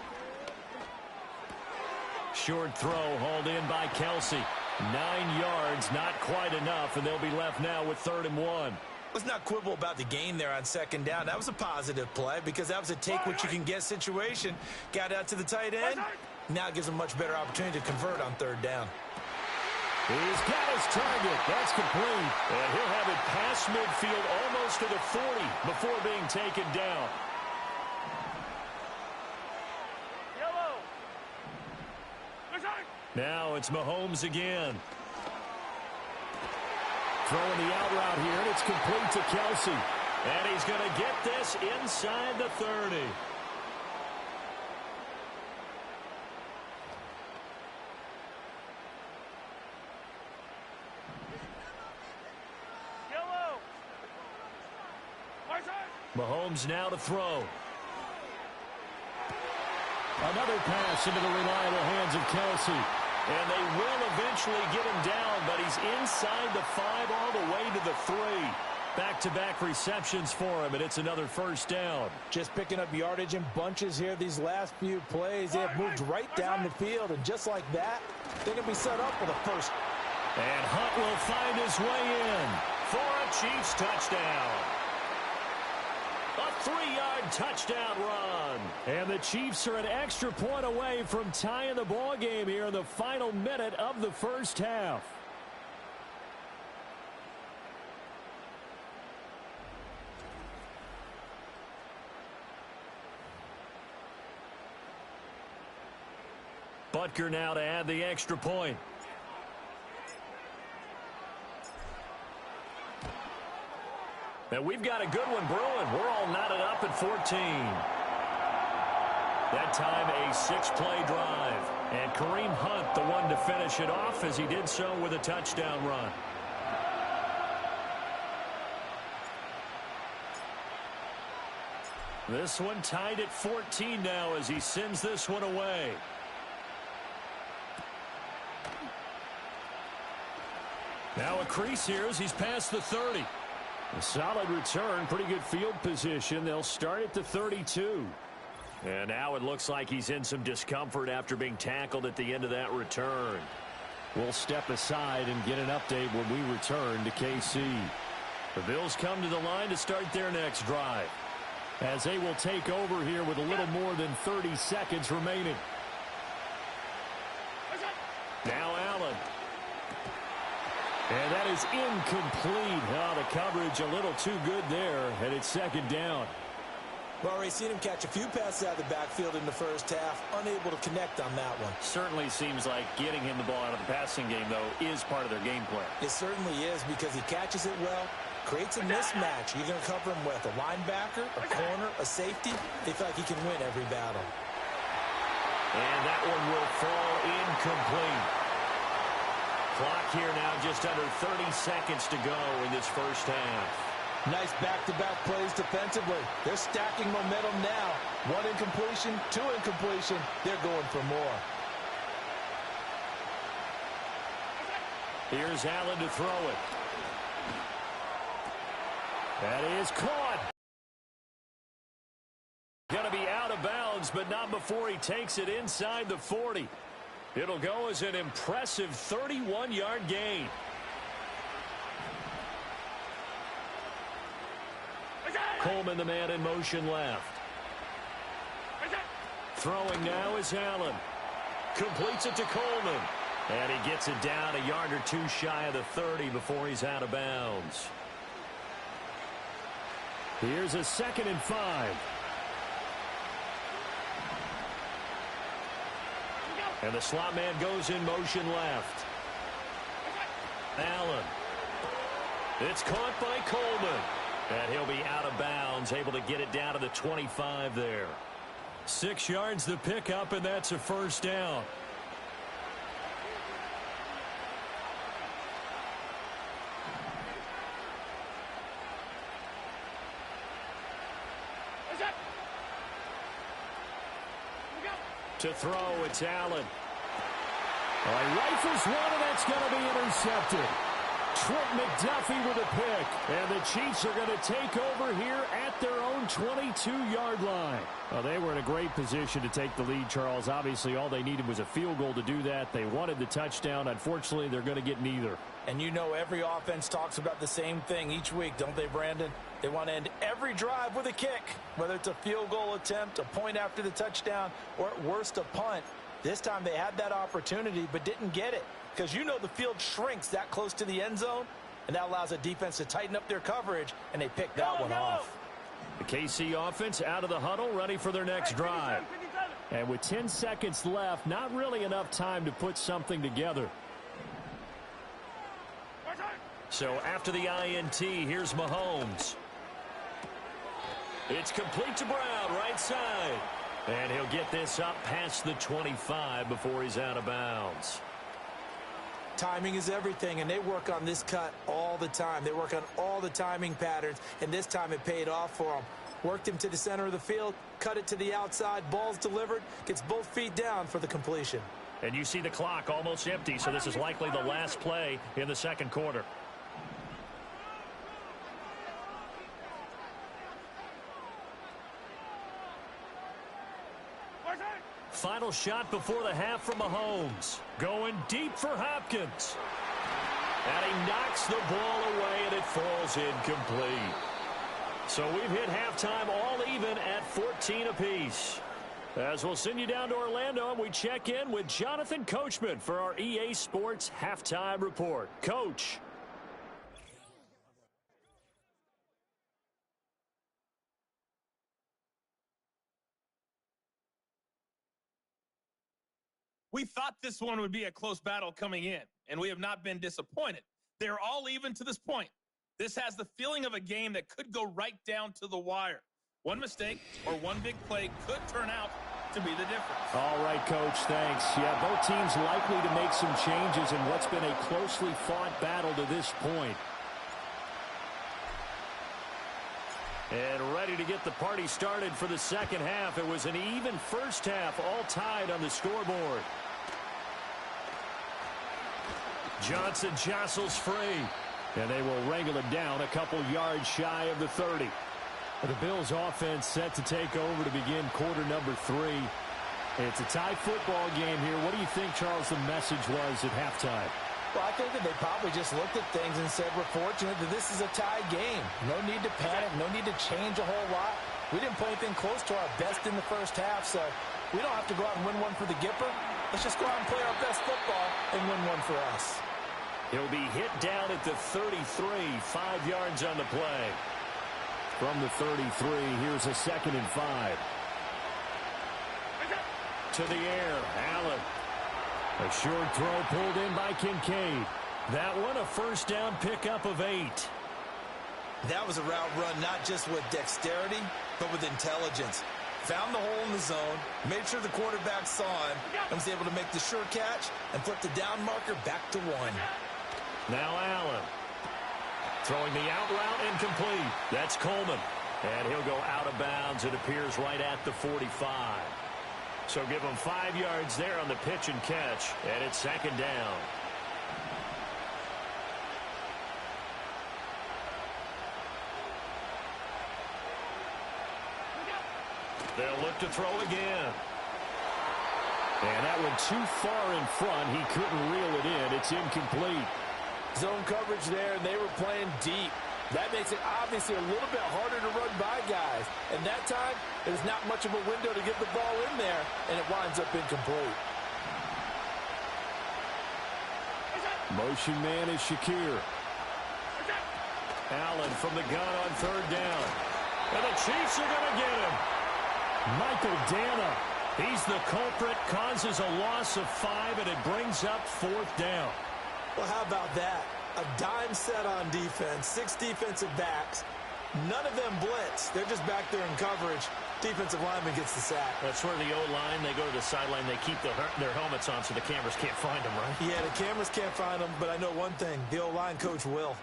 Short throw hauled in by Kelsey. 9 yards, not quite enough, and they'll be left now with 3rd and 1. Let's not quibble about the gain there on 2nd down. That was a positive play because that was a take-what-you-can-get situation. Got out to the tight end. Now gives a much better opportunity to convert on 3rd down. He's got his target. That's complete. And he'll have it past midfield almost to the 40 before being taken down. Yellow. Now it's Mahomes again. Throwing the out route here, and it's complete to Kelsey. And he's going to get this inside the 30. Yellow. Mahomes now to throw. Another pass into the reliable hands of Kelsey. And they will eventually get him down, but he's inside the 5 all the way to the 3. Back-to-back receptions for him, and it's another 1st down. Just picking up yardage in bunches here these last few plays. They have moved right down the field, and just like that, they're going to be set up for the first. And Hunt will find his way in for a Chiefs touchdown. A 3-yard touchdown run. And the Chiefs are an extra point away from tying the ball game here in the final minute of the 1st half. Butker now to add the extra point. And we've got a good one brewing. We're all knotted up at 14. That time a 6-play drive. And Kareem Hunt the one to finish it off as he did so with a touchdown run. This one tied at 14 now as he sends this one away. Now a crease here as he's past the 30. A solid return, pretty good field position. They'll start at the 32. And now it looks like he's in some discomfort after being tackled at the end of that return. We'll step aside and get an update when we return to KC. The Bills come to the line to start their next drive, as they will take over here with a little more than 30 seconds remaining. Now Allen. And that is incomplete. Oh, the coverage a little too good there, and it's second down. Well, already seen him catch a few passes out of the backfield in the first half, unable to connect on that one. Certainly seems like getting him the ball out of the passing game, though, is part of their game plan. It certainly is because he catches it well, creates a mismatch. You're going to cover him with a linebacker, a corner, a safety. They feel like he can win every battle. And that one will fall incomplete. Clock here now just under 30 seconds to go in this first half. Nice back-to-back plays defensively. They're stacking momentum now. 1 incompletion, 2 incompletion. They're going for more. Here's Allen to throw it. That is caught. Going to be out of bounds, but not before he takes it inside the 40. It'll go as an impressive 31-yard gain. Coleman, the man in motion left. Throwing now is Allen. Completes it to Coleman. And he gets it down a yard or two shy of the 30 before he's out of bounds. Here's a 2nd and 5. And the slot man goes in motion left. Allen. It's caught by Coleman. And he'll be out of bounds, able to get it down to the 25 there. 6 yards the pickup, and that's a first down. To throw, it's Allen. He rifles one, and that's going to be intercepted. Trent McDuffie with a pick. And the Chiefs are going to take over here at their own 22-yard line. Well, they were in a great position to take the lead, Charles. Obviously, all they needed was a field goal to do that. They wanted the touchdown. Unfortunately, they're going to get neither. And you know every offense talks about the same thing each week, don't they, Brandon? They want to end every drive with a kick, whether it's a field goal attempt, a point after the touchdown, or at worst a punt. This time they had that opportunity but didn't get it because you know the field shrinks that close to the end zone, and that allows a defense to tighten up their coverage, and they picked that one off. The KC offense out of the huddle, ready for their next drive. And with 10 seconds left, not really enough time to put something together. So after the INT, here's Mahomes. It's complete to Brown, right side. And he'll get this up past the 25 before he's out of bounds. Timing is everything, and they work on this cut all the time. They work on all the timing patterns, and this time it paid off for them. Worked him to the center of the field, cut it to the outside, ball's delivered, gets both feet down for the completion. And you see the clock almost empty, so this is likely the last play in the second quarter. Final shot before the half from Mahomes. Going deep for Hopkins. And he knocks the ball away, and it falls incomplete. So we've hit halftime all even at 14 apiece. As we'll send you down to Orlando, and we check in with Jonathan Coachman for our EA Sports Halftime Report. Coach. We thought this one would be a close battle coming in, and we have not been disappointed. They're all even to this point. This has the feeling of a game that could go right down to the wire. One mistake or one big play could turn out to be the difference. All right, Coach, thanks. Yeah, both teams likely to make some changes in what's been a closely fought battle to this point. And ready to get the party started for the second half. It was an even first half, all tied on the scoreboard. Johnson jostles free. And they will wrangle it down a couple yards shy of the 30. The Bills offense set to take over to begin quarter number 3. It's a tie football game here. What do you think, Charles, the message was at halftime? Well, I think that they probably just looked at things and said, we're fortunate that this is a tie game. No need to panic, no need to change a whole lot. We didn't play anything close to our best in the first half, so we don't have to go out and win one for the Gipper. Let's just go out and play our best football and win one for us. He'll be hit down at the 33, 5 yards on the play. From the 33, here's a 2nd and 5. To the air, Allen. A short throw pulled in by Kincaid. That one a first down pickup of 8. That was a route run not just with dexterity, but with intelligence. Found the hole in the zone, made sure the quarterback saw him, and was able to make the sure catch and flip the down marker back to 1. Now Allen. Throwing the out route incomplete. That's Coleman. And he'll go out of bounds, it appears, right at the 45. So give him 5 yards there on the pitch and catch, and it's 2nd down. They'll look to throw again. And that one too far in front. He couldn't reel it in. It's incomplete. Zone coverage there, and they were playing deep. That makes it obviously a little bit harder to run by guys. And that time, there's not much of a window to get the ball in there, and it winds up incomplete. Motion man is Shakir. Allen from the gun on 3rd down. And the Chiefs are going to get him. Michael Dana. He's the culprit, causes a loss of 5, and it brings up 4th down. Well, how about that? A dime set on defense, 6 defensive backs. None of them blitz. They're just back there in coverage. Defensive lineman gets the sack. That's where the O-line, they go to the sideline, they keep their helmets on so the cameras can't find them, right? Yeah, the cameras can't find them, but I know one thing. The O-line coach will.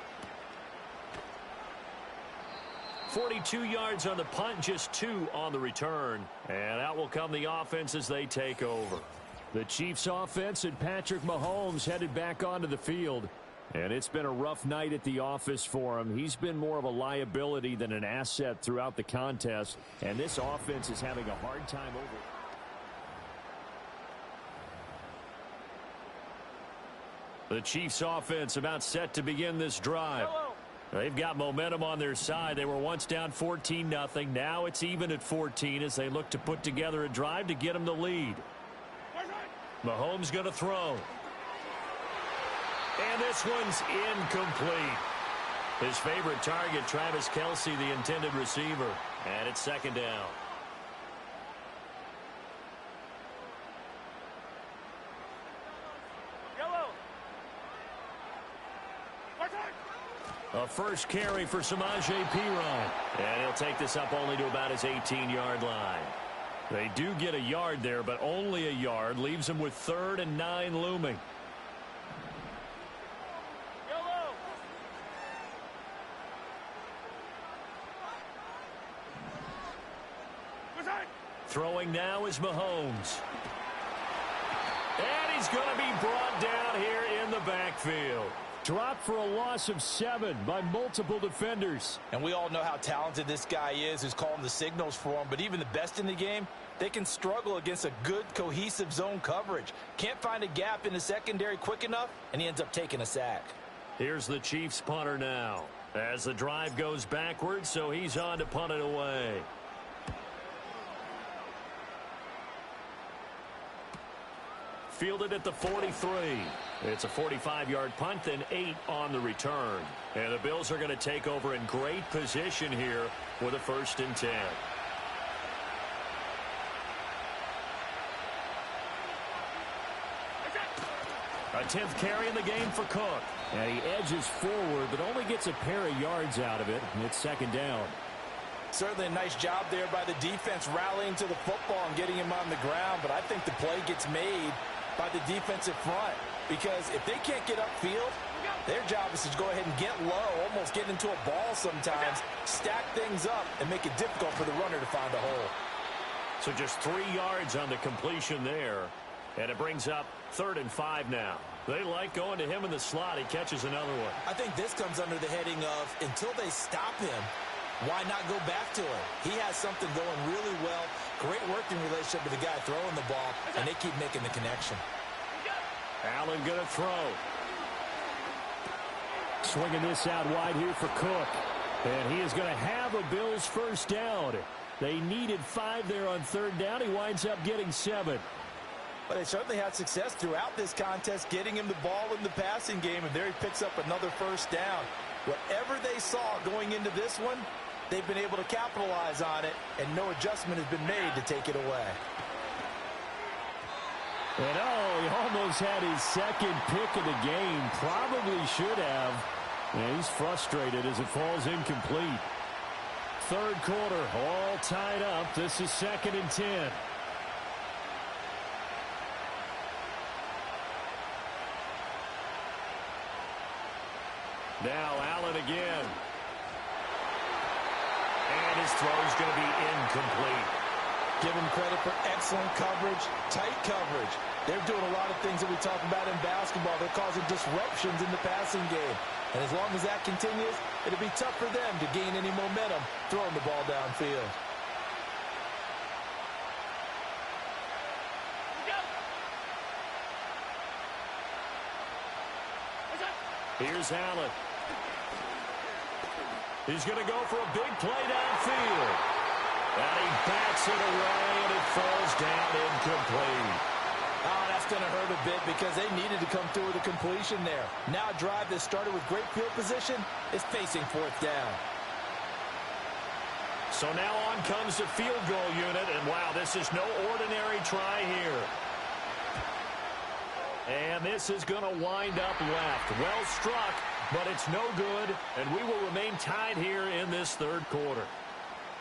42 yards on the punt, just 2 on the return. And out will come the offense as they take over. The Chiefs offense and Patrick Mahomes headed back onto the field. And it's been a rough night at the office for him. He's been more of a liability than an asset throughout the contest. And this offense is having a hard time over. The Chiefs offense about set to begin this drive. They've got momentum on their side. They were once down 14-0. Now it's even at 14 as they look to put together a drive to get them the lead. Mahomes going to throw. And this one's incomplete. His favorite target, Travis Kelce, the intended receiver. And it's 2nd down. A first carry for Samaje Perine. And he'll take this up only to about his 18-yard line. They do get a yard there, but only a yard. Leaves them with 3rd and 9 looming. Throwing now is Mahomes. And he's going to be brought down here in the backfield. Dropped for a loss of 7 by multiple defenders. And we all know how talented this guy is who's calling the signals for him. But even the best in the game, they can struggle against a good, cohesive zone coverage. Can't find a gap in the secondary quick enough, and he ends up taking a sack. Here's the Chiefs punter now. As the drive goes backwards, so he's on to punt it away. Fielded at the 43. It's a 45-yard punt, then 8 on the return. And the Bills are going to take over in great position here with a 1st and 10. A 10th carry in the game for Cook. And he edges forward, but only gets a pair of yards out of it. And it's 2nd down. Certainly a nice job there by the defense rallying to the football and getting him on the ground. But I think the play gets made by the defensive front. Because if they can't get upfield, their job is to go ahead and get low, almost get into a ball sometimes, stack things up, and make it difficult for the runner to find a hole. So just 3 yards on the completion there. And it brings up 3rd and 5 now. They like going to him in the slot. He catches another one. I think this comes under the heading of until they stop him, why not go back to him? He has something going really well. Great working relationship with the guy throwing the ball, and they keep making the connection. Allen going to throw. Swinging this out wide here for Cook. And he is going to have a Bills 1st down. They needed 5 there on 3rd down. He winds up getting 7. But they certainly had success throughout this contest, getting him the ball in the passing game, and there he picks up another first down. Whatever they saw going into this one, they've been able to capitalize on it, and no adjustment has been made to take it away. And he almost had his second pick of the game. Probably should have. And he's frustrated as it falls incomplete. Third quarter, all tied up. This is 2nd and 10. Now Allen again. And his throw is going to be incomplete. Give him credit for excellent coverage, tight coverage. They're doing a lot of things that we talk about in basketball. They're causing disruptions in the passing game. And as long as that continues, it'll be tough for them to gain any momentum throwing the ball downfield. Here's Allen. He's going to go for a big play downfield. And he bats it away, and it falls down incomplete. Oh, that's going to hurt a bit because they needed to come through with a completion there. Now a drive that started with great field position is facing 4th down. So now on comes the field goal unit, and wow, this is no ordinary try here. And this is going to wind up left. Well struck, but it's no good, and we will remain tied here in this third quarter.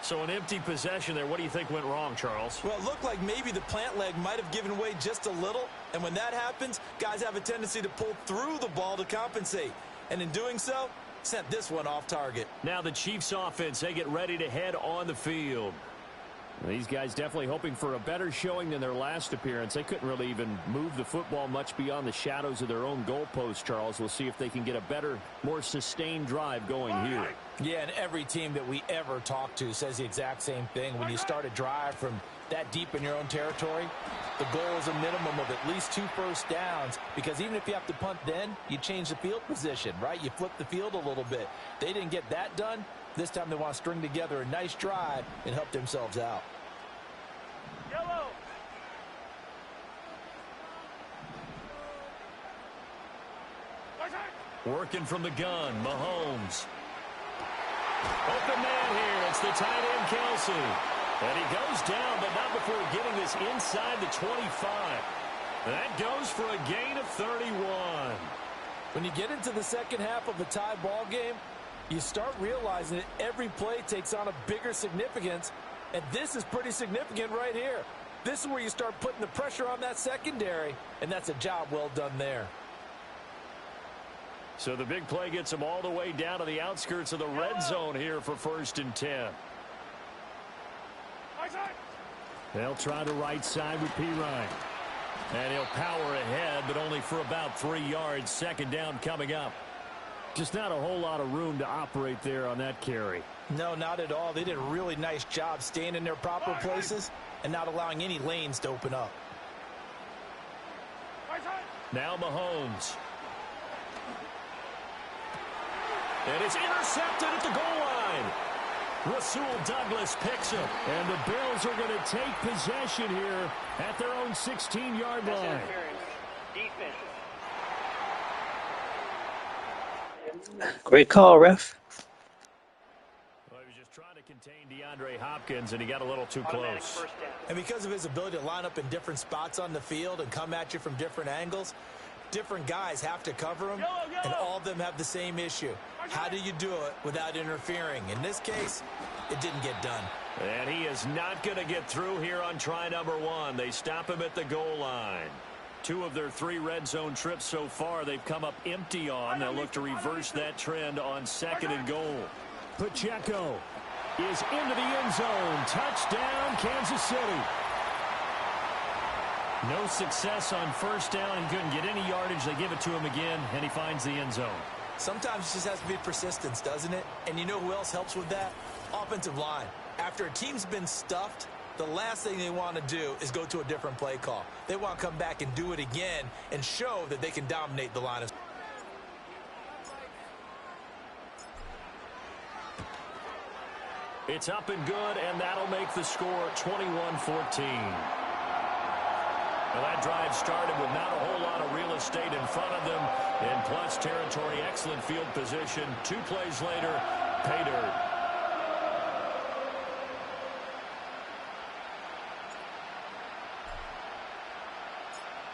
So an empty possession there. What do you think went wrong, Charles? Well, it looked like maybe the plant leg might have given way just a little, and when that happens, guys have a tendency to pull through the ball to compensate. And in doing so, sent this one off target. Now the Chiefs offense, they get ready to head on the field. These guys definitely hoping for a better showing than their last appearance. They couldn't really even move the football much beyond the shadows of their own goalpost, Charles. We'll see if they can get a better, more sustained drive going here. Yeah, and every team that we ever talk to says the exact same thing. When you start a drive from that deep in your own territory, the goal is a minimum of at least 2 first downs, because even if you have to punt then, you change the field position, right? You flip the field a little bit. They didn't get that done. This time they want to string together a nice drive and help themselves out. Yellow. Working from the gun, Mahomes. Open man here. It's the tight end, Kelsey. And he goes down, but not before getting this inside the 25. That goes for a gain of 31. When you get into the second half of a tie ball game, you start realizing that every play takes on a bigger significance, and this is pretty significant right here. This is where you start putting the pressure on that secondary, and that's a job well done there. So the big play gets them all the way down to the outskirts of the red zone here for 1st and 10. They'll try the right side with Pirine. And he'll power ahead, but only for about 3 yards. 2nd down coming up. Just not a whole lot of room to operate there on that carry. No, not at all. They did a really nice job staying in their proper places and not allowing any lanes to open up. Now Mahomes. And it's intercepted at the goal line. Rasul Douglas picks him. And the Bills are going to take possession here at their own 16-yard line. Great call, ref. Well, he was just trying to contain DeAndre Hopkins, and he got a little too close. And because of his ability to line up in different spots on the field and come at you from different angles, different guys have to cover him, and all of them have the same issue. How do you do it without interfering? In this case, it didn't get done. And he is not going to get through here on try number 1. They stop him at the goal line. 2 of their 3 red zone trips so far, they've come up empty on. They'll look to reverse that trend on 2nd and goal. Pacheco is into the end zone. Touchdown, Kansas City. No success on 1st down. He couldn't get any yardage. They give it to him again, and he finds the end zone. Sometimes it just has to be persistence, doesn't it? And you know who else helps with that? Offensive line. After a team's been stuffed, the last thing they want to do is go to a different play call. They want to come back and do it again and show that they can dominate the line of scrimmage. It's up and good, and that'll make the score 21-14. Well, that drive started with not a whole lot of real estate in front of them. In plus territory, excellent field position. 2 plays later, pay dirt.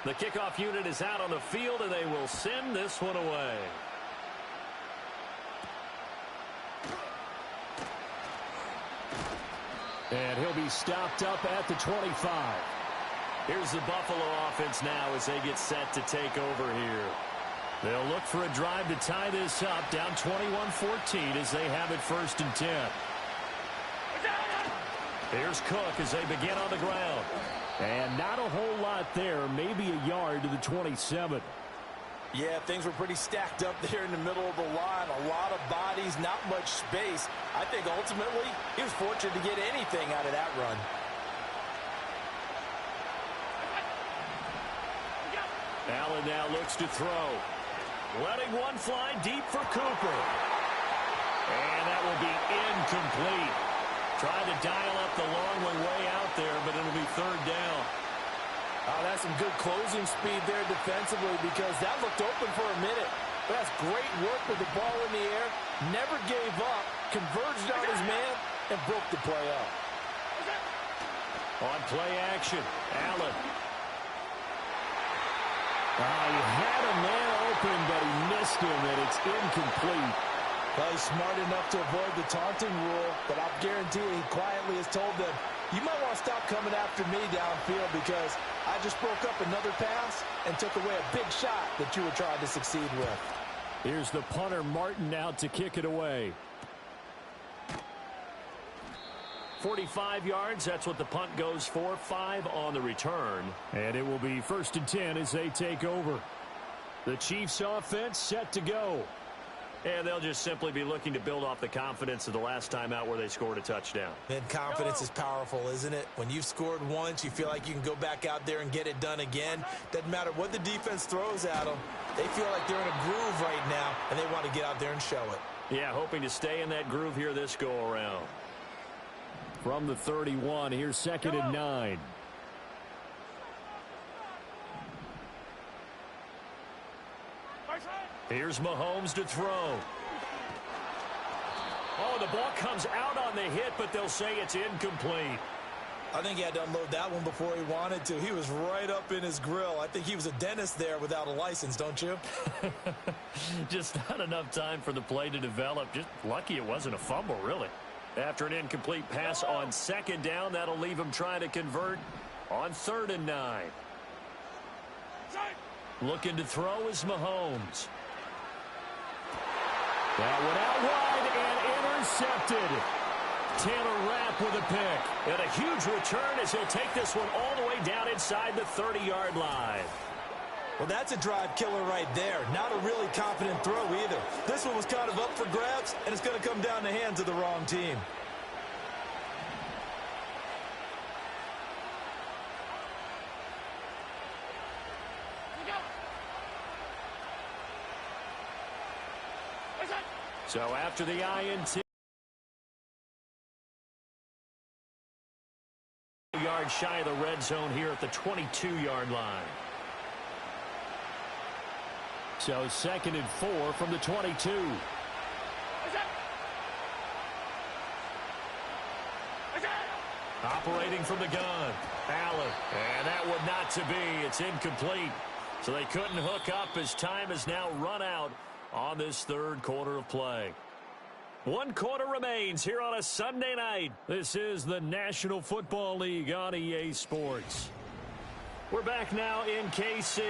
The kickoff unit is out on the field, and they will send this one away. And he'll be stopped up at the 25. Here's the Buffalo offense now as they get set to take over here. They'll look for a drive to tie this up, down 21-14 as they have it 1st and 10. Here's Cook as they begin on the ground. And not a whole lot there, maybe a yard to the 27. Yeah, things were pretty stacked up there in the middle of the line. A lot of bodies, not much space. I think ultimately he was fortunate to get anything out of that run. Allen now looks to throw. Letting one fly deep for Cooper. And that will be incomplete. Trying to dial up the long way out there, but it'll be 3rd down. Oh, that's some good closing speed there defensively because that looked open for a minute. But that's great work with the ball in the air. Never gave up, converged on his man, and broke the play up. On play action, Allen. He had a man open, but he missed him, and it's incomplete. Well, he's smart enough to avoid the taunting rule, but I'll guarantee you he quietly has told them, you might want to stop coming after me downfield because I just broke up another pass and took away a big shot that you were trying to succeed with. Here's the punter, Martin, out to kick it away. 45 yards, that's what the punt goes for. 5 on the return. And it will be 1st and 10 as they take over. The Chiefs offense set to go. And they'll just simply be looking to build off the confidence of the last time out where they scored a touchdown. And confidence is powerful, isn't it? When you've scored once, you feel like you can go back out there and get it done again. Doesn't matter what the defense throws at them. They feel like they're in a groove right now, and they want to get out there and show it. Yeah, hoping to stay in that groove here this go-around. From the 31, here's 2nd and 9. Here's Mahomes to throw. Oh, the ball comes out on the hit, but they'll say it's incomplete. I think he had to unload that one before he wanted to. He was right up in his grill. I think he was a dentist there without a license, don't you? Just not enough time for the play to develop. Just lucky it wasn't a fumble, really. After an incomplete pass on 2nd down, that'll leave him trying to convert on 3rd and 9. Looking to throw is Mahomes. That one out wide and intercepted. Taylor Rapp with a pick. And a huge return as he'll take this one all the way down inside the 30-yard line. Well, that's a drive killer right there. Not a really confident throw either. This one was kind of up for grabs, and it's going to come down the hands of the wrong team. So after the INT, yard shy of the red zone here at the 22-yard line. So 2nd and 4 from the 22. Operating from the gun, Allen. And that would not to be. It's incomplete. So they couldn't hook up as time has now run out on this 3rd quarter of play. 1 quarter remains here on a Sunday night. This is the National Football League on EA Sports. We're back now in KC.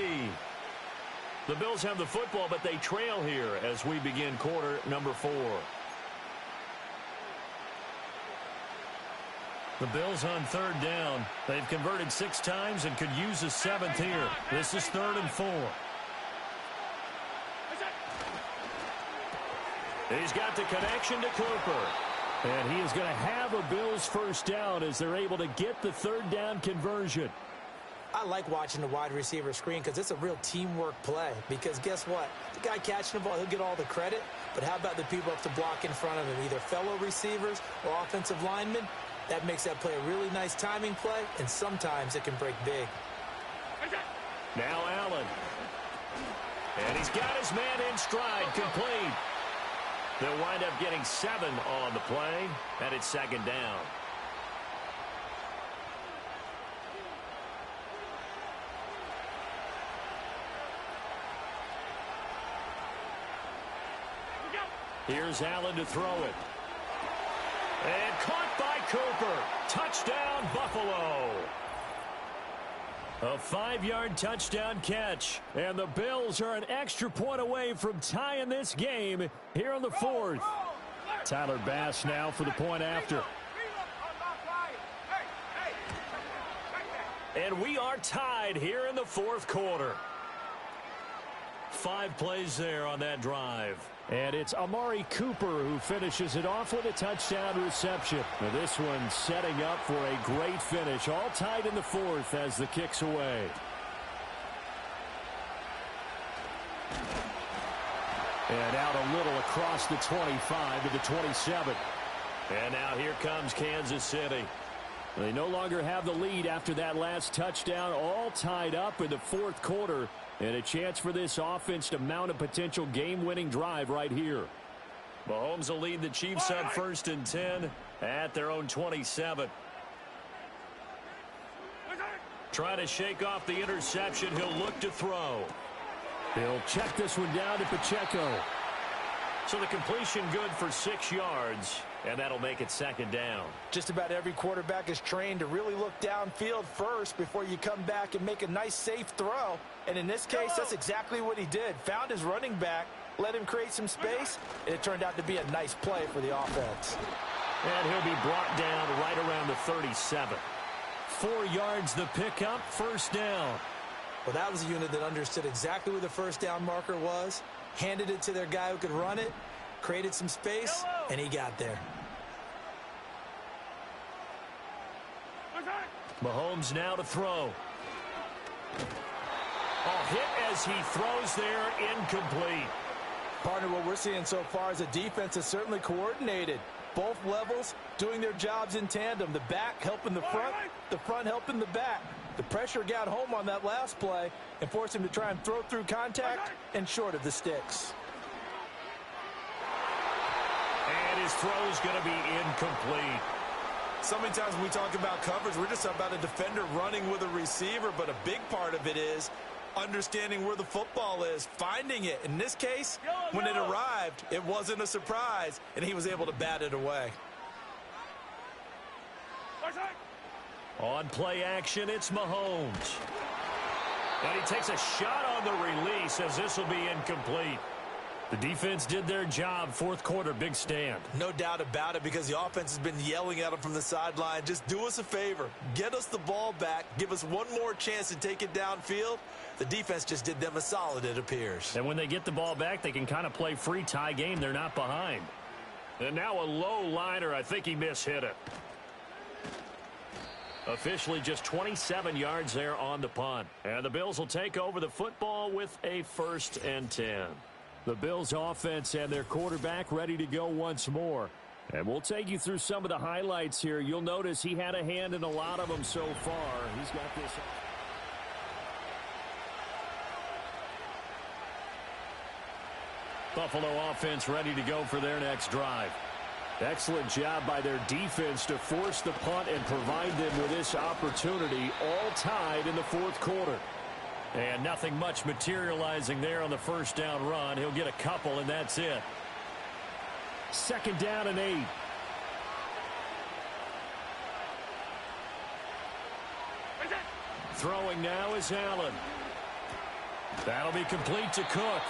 The Bills have the football, but they trail here as we begin quarter number 4. The Bills on 3rd down. They've converted 6 times and could use a 7th here. This is 3rd and 4. He's got the connection to Cooper. And he is going to have a Bills 1st down as they're able to get the 3rd down conversion. I like watching the wide receiver screen because it's a real teamwork play. Because guess what? The guy catching the ball, he'll get all the credit. But how about the people up to block in front of him, either fellow receivers or offensive linemen? That makes that play a really nice timing play, and sometimes it can break big. Now Allen. And he's got his man in stride, complete. They'll wind up getting 7 on the play, and it's second down. Here's Allen to throw it. And caught by Cooper. Touchdown, Buffalo. A 5-yard touchdown catch. And the Bills are an extra point away from tying this game here in the 4th. Tyler Bass now for the point after. And we are tied here in the 4th quarter. 5 plays there on that drive. And it's Amari Cooper who finishes it off with a touchdown reception. Now this one setting up for a great finish. All tied in the 4th as the kick's away. And out a little across the 25 to the 27. And now here comes Kansas City. They no longer have the lead after that last touchdown. All tied up in the 4th quarter. And a chance for this offense to mount a potential game-winning drive right here. Mahomes will lead the Chiefs up 1st and 10 at their own 27. Trying to shake off the interception. He'll look to throw. He'll check this one down to Pacheco. So the completion good for 6 yards. And that'll make it second down. Just about every quarterback is trained to really look downfield first before you come back and make a nice, safe throw. And in this case, that's exactly what he did. Found his running back, let him create some space, and it turned out to be a nice play for the offense. And he'll be brought down right around the 37. 4 yards the pickup, first down. Well, that was a unit that understood exactly where the first down marker was, handed it to their guy who could run it, created some space, and he got there. Mahomes now to throw. Oh, hit as he throws there, incomplete. Partner, what we're seeing so far is a defense that's certainly coordinated. Both levels doing their jobs in tandem. The back helping the front helping the back. The pressure got home on that last play and forced him to try and throw through contact and short of the sticks. And his throw's going to be incomplete. So many times when we talk about coverage, we're just about a defender running with a receiver, but a big part of it is understanding where the football is, finding it. In this case, when it arrived, it wasn't a surprise, and he was able to bat it away. On play action, it's Mahomes. And he takes a shot on the release as this will be incomplete. The defense did their job. 4th quarter, big stand. No doubt about it, because the offense has been yelling at him from the sideline. Just do us a favor. Get us the ball back. Give us one more chance to take it downfield. The defense just did them a solid, it appears. And when they get the ball back, they can kind of play free tie game. They're not behind. And now a low liner. I think he mishit it. Officially just 27 yards there on the punt. And the Bills will take over the football with a 1st and 10. The Bills offense and their quarterback ready to go once more. And we'll take you through some of the highlights here. You'll notice he had a hand in a lot of them so far. He's got this. Buffalo offense ready to go for their next drive. Excellent job by their defense to force the punt and provide them with this opportunity, all tied in the 4th quarter. And nothing much materializing there on the first down run. He'll get a couple, and that's it. 2nd down and 8. Throwing now is Allen. That'll be complete to Cook.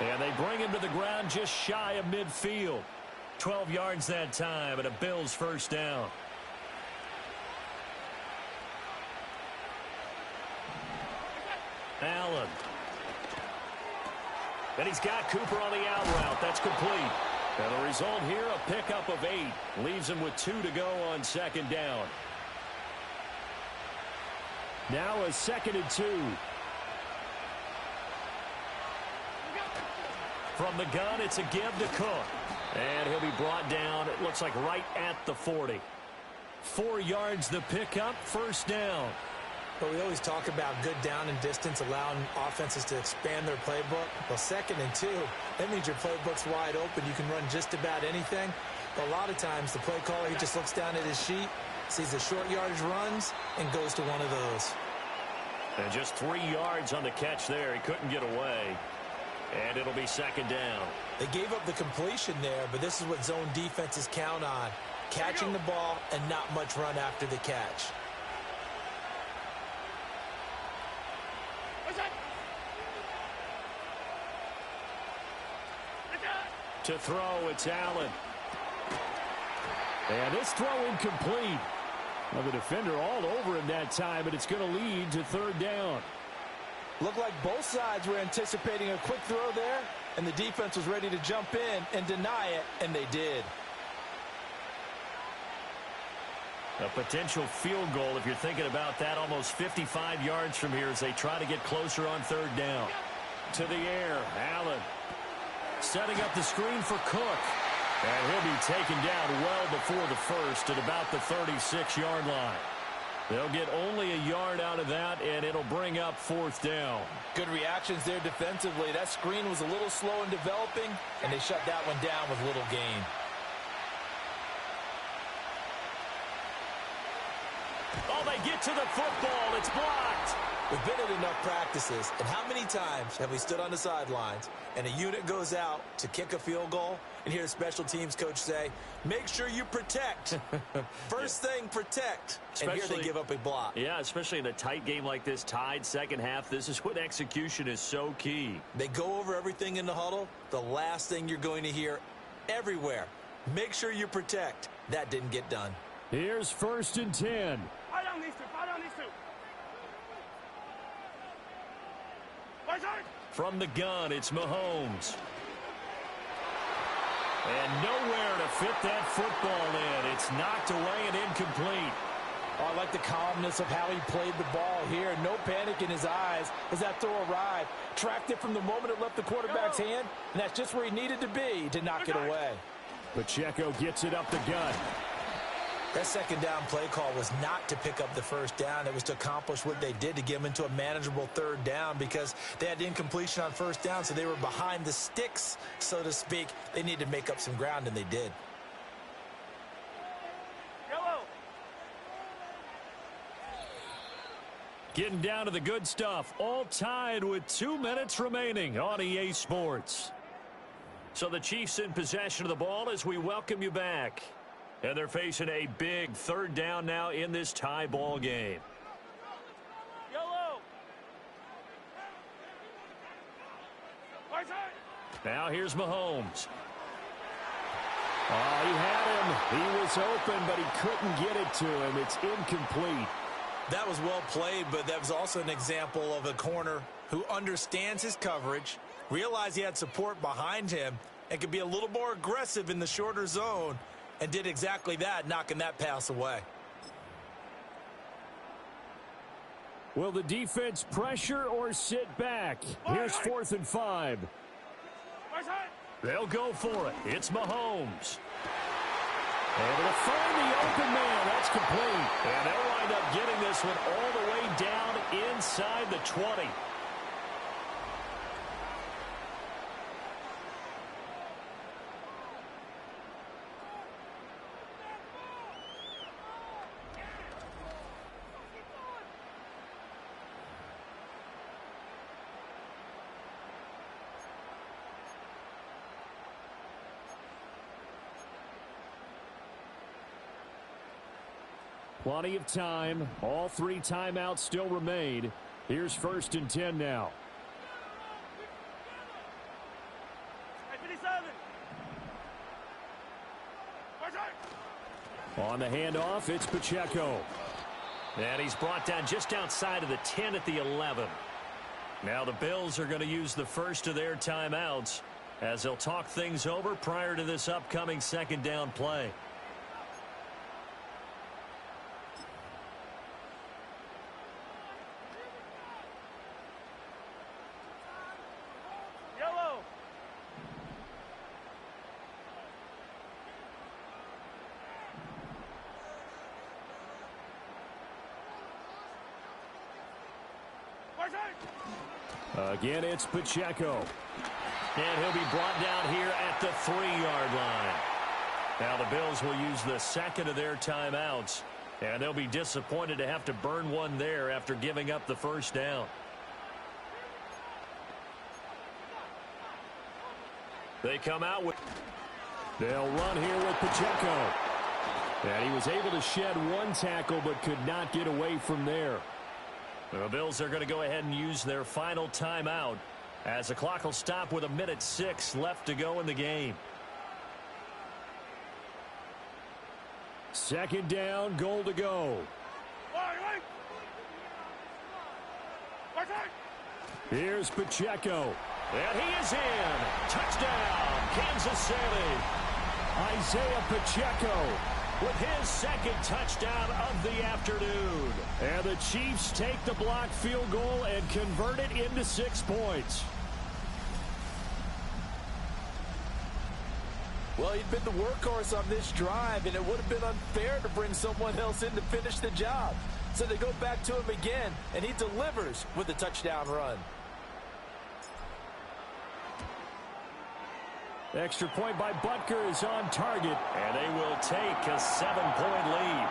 And they bring him to the ground just shy of midfield. 12 yards that time, and a Bills first down. Allen. And he's got Cooper on the out route. That's complete. And the result here, a pickup of 8. Leaves him with 2 to go on 2nd down. Now a 2nd and 2. From the gun, it's a give to Cook. And he'll be brought down, it looks like right at the 40. 4 yards the pickup, first down. But we always talk about good down and distance, allowing offenses to expand their playbook. Well, 2nd and 2, that means your playbook's wide open. You can run just about anything. But a lot of times, the play caller, he just looks down at his sheet, sees the short yardage runs, and goes to one of those. And just 3 yards on the catch there. He couldn't get away. And it'll be 2nd down. They gave up the completion there, but this is what zone defenses count on. Catching the ball and not much run after the catch. To throw, it's Allen. And this throw incomplete. Well, the defender all over him that time, but it's going to lead to 3rd down. Looked like both sides were anticipating a quick throw there, and the defense was ready to jump in and deny it, and they did. A potential field goal, if you're thinking about that, almost 55 yards from here as they try to get closer on 3rd down. To the air, Allen. Setting up the screen for Cook. And he'll be taken down well before the first at about the 36-yard line. They'll get only a yard out of that, and it'll bring up 4th down. Good reactions there defensively. That screen was a little slow in developing, and they shut that one down with little gain. Oh, they get to the football. It's blocked. We've been at enough practices, and how many times have we stood on the sidelines and a unit goes out to kick a field goal and hear the special teams coach say, make sure you protect. First thing, protect. And here they give up a block. Yeah, especially in a tight game like this, tied 2nd half. This is when execution is so key. They go over everything in the huddle. The last thing you're going to hear everywhere, make sure you protect. That didn't get done. Here's 1st and 10. Fire down these two. Fire down these two. From the gun, it's Mahomes. And nowhere to fit that football in. It's knocked away and incomplete. Oh, I like the calmness of how he played the ball here. No panic in his eyes as that throw arrived. Tracked it from the moment it left the quarterback's hand, and that's just where he needed to be to knock it away. Pacheco gets it up the gut. That 2nd down play call was not to pick up the 1st down. It was to accomplish what they did, to get them into a manageable 3rd down, because they had incompletion on 1st down, so they were behind the sticks, so to speak. They needed to make up some ground, and they did. Yellow. Getting down to the good stuff. All tied with 2 minutes remaining on EA Sports. So the Chiefs in possession of the ball as we welcome you back. And they're facing a big 3rd down now in this tie ball game. Yellow. Now here's Mahomes. Oh, he had him. He was open, but he couldn't get it to him. It's incomplete. That was well played, but that was also an example of a corner who understands his coverage, realized he had support behind him, and could be a little more aggressive in the shorter zone, and did exactly that, knocking that pass away. Will the defense pressure or sit back? Here's 4th and 5. They'll go for it. It's Mahomes. Able to find the open man. That's complete. And they'll wind up getting this one all the way down inside the 20. Plenty of time. All 3 timeouts still remain. Here's 1st and 10 now. On the handoff, it's Pacheco. And he's brought down just outside of the 10 at the 11. Now the Bills are going to use the first of their timeouts as they'll talk things over prior to this upcoming 2nd down play. Again, it's Pacheco. And he'll be brought down here at the 3-yard line. Now the Bills will use the second of their timeouts. And they'll be disappointed to have to burn one there after giving up the first down. They come out with... They'll run here with Pacheco. And he was able to shed one tackle but could not get away from there. The Bills are going to go ahead and use their final timeout as the clock will stop with 1:06 left to go in the game. Second down, goal to go. Here's Pacheco. And he is in. Touchdown, Kansas City. Isaiah Pacheco with his second touchdown of the afternoon. And the Chiefs take the blocked field goal and convert it into 6 points. Well, he'd been the workhorse on this drive, and it would have been unfair to bring someone else in to finish the job. So they go back to him again, and he delivers with a touchdown run. Extra point by Butker is on target, and they will take a 7-point lead.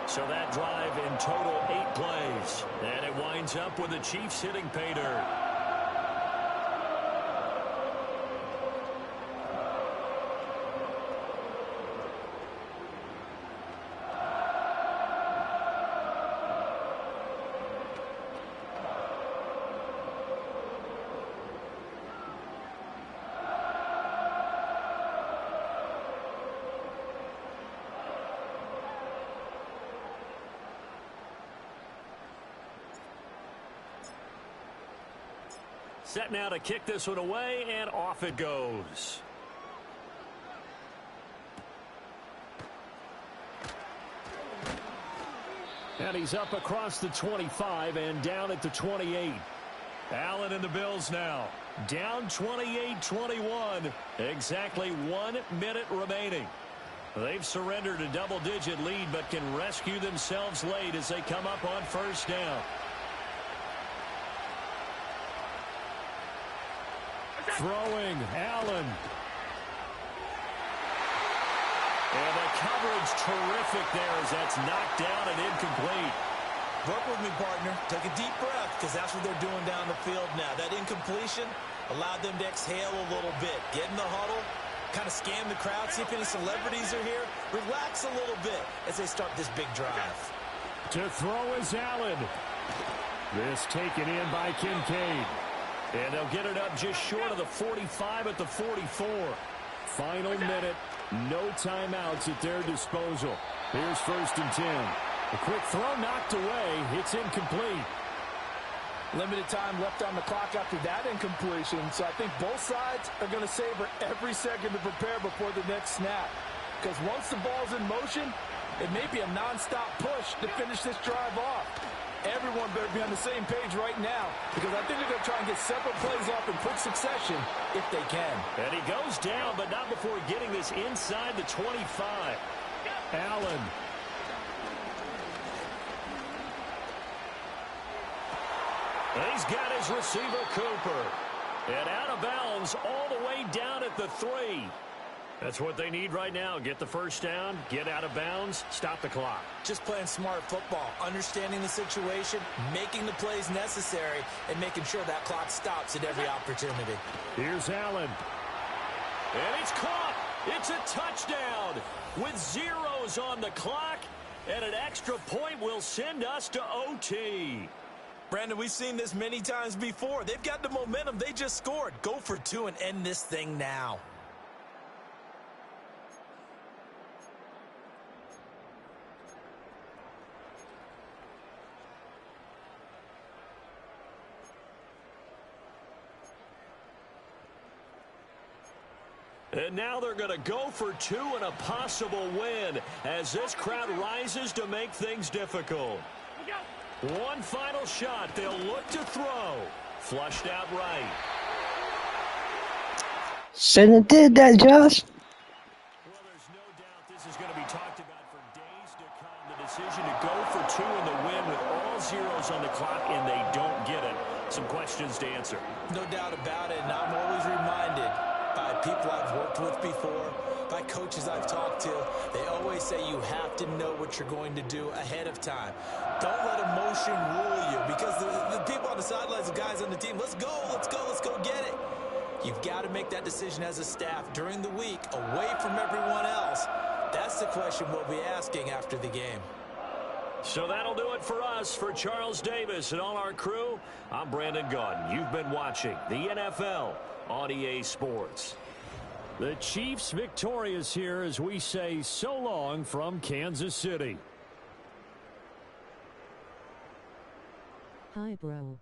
So that drive in total 8 plays, and it winds up with the Chiefs hitting pay dirt. Set now to kick this one away, and off it goes. And he's up across the 25 and down at the 28. Allen and the Bills now. Down 28-21. Exactly 1 minute remaining. They've surrendered a double-digit lead but can rescue themselves late as they come up on first down. Throwing, Allen. And the coverage terrific there as that's knocked down and incomplete. Work with me, partner. Take a deep breath, because that's what they're doing down the field now. That incompletion allowed them to exhale a little bit. Get in the huddle, kind of scan the crowd, see if any celebrities are here. Relax a little bit as they start this big drive. To throw is Allen. This taken in by Kincaid. And they'll get it up just short of the 45 at the 44. Final minute. No timeouts at their disposal. Here's 1st and 10. A quick throw knocked away. It's incomplete. Limited time left on the clock after that incompletion. So I think both sides are going to savor every second to prepare before the next snap. Because once the ball's in motion, it may be a nonstop push to finish this drive off. Everyone better be on the same page right now, because I think they're going to try and get several plays off in quick succession if they can. And he goes down, but not before getting this inside the 25. Allen. And he's got his receiver, Cooper. And out of bounds all the way down at the 3. That's what they need right now. Get the first down, get out of bounds, stop the clock. Just playing smart football, understanding the situation, making the plays necessary, and making sure that clock stops at every opportunity. Here's Allen. And it's caught. It's a touchdown with zeros on the clock, and an extra point will send us to OT. Brandon, we've seen this many times before. They've got the momentum. They just scored. Go for 2 and end this thing now. And now they're going to go for 2 and a possible win as this crowd rises to make things difficult. One final shot. They'll look to throw. Flushed out right. Shouldn't have did that, Josh. Well, there's no doubt this is going to be talked about for days to come. The decision to go for 2 in the win with all zeros on the clock people I've worked with before, by coaches I've talked to, they always say you have to know what you're going to do ahead of time. Don't let emotion rule you, because the people on the sidelines, the guys on the team, let's go get it. You've got to make that decision as a staff during the week, away from everyone else. That's the question we'll be asking after the game. So that'll do it for us. For Charles Davis and all our crew, I'm Brandon Gaudin. You've been watching the NFL on EA Sports. The Chiefs victorious here as we say so long from Kansas City. Hi, bro.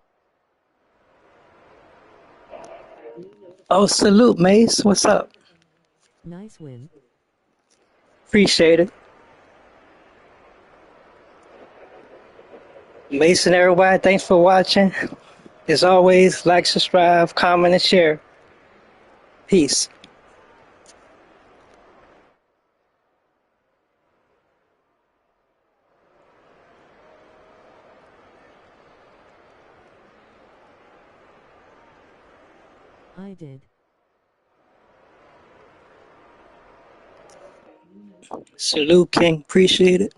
Oh, salute, Mace. What's up? Nice win. Appreciate it. Mace and everybody, thanks for watching. As always, like, subscribe, comment, and share. Peace. I did. Salute, King. Appreciate it.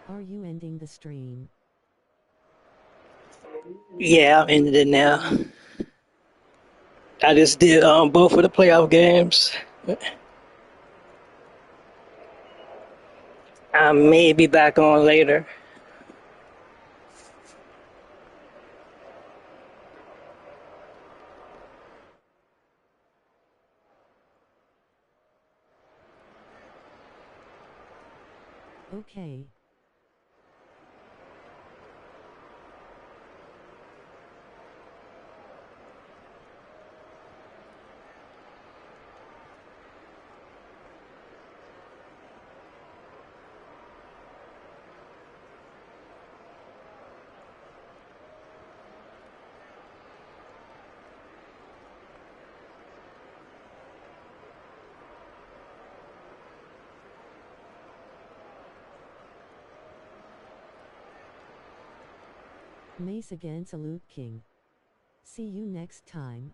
Are you ending the stream? Yeah, I'm ending it now. I just did both of the playoff games. I may be back on later. Okay. Mace again, salute King. See you next time.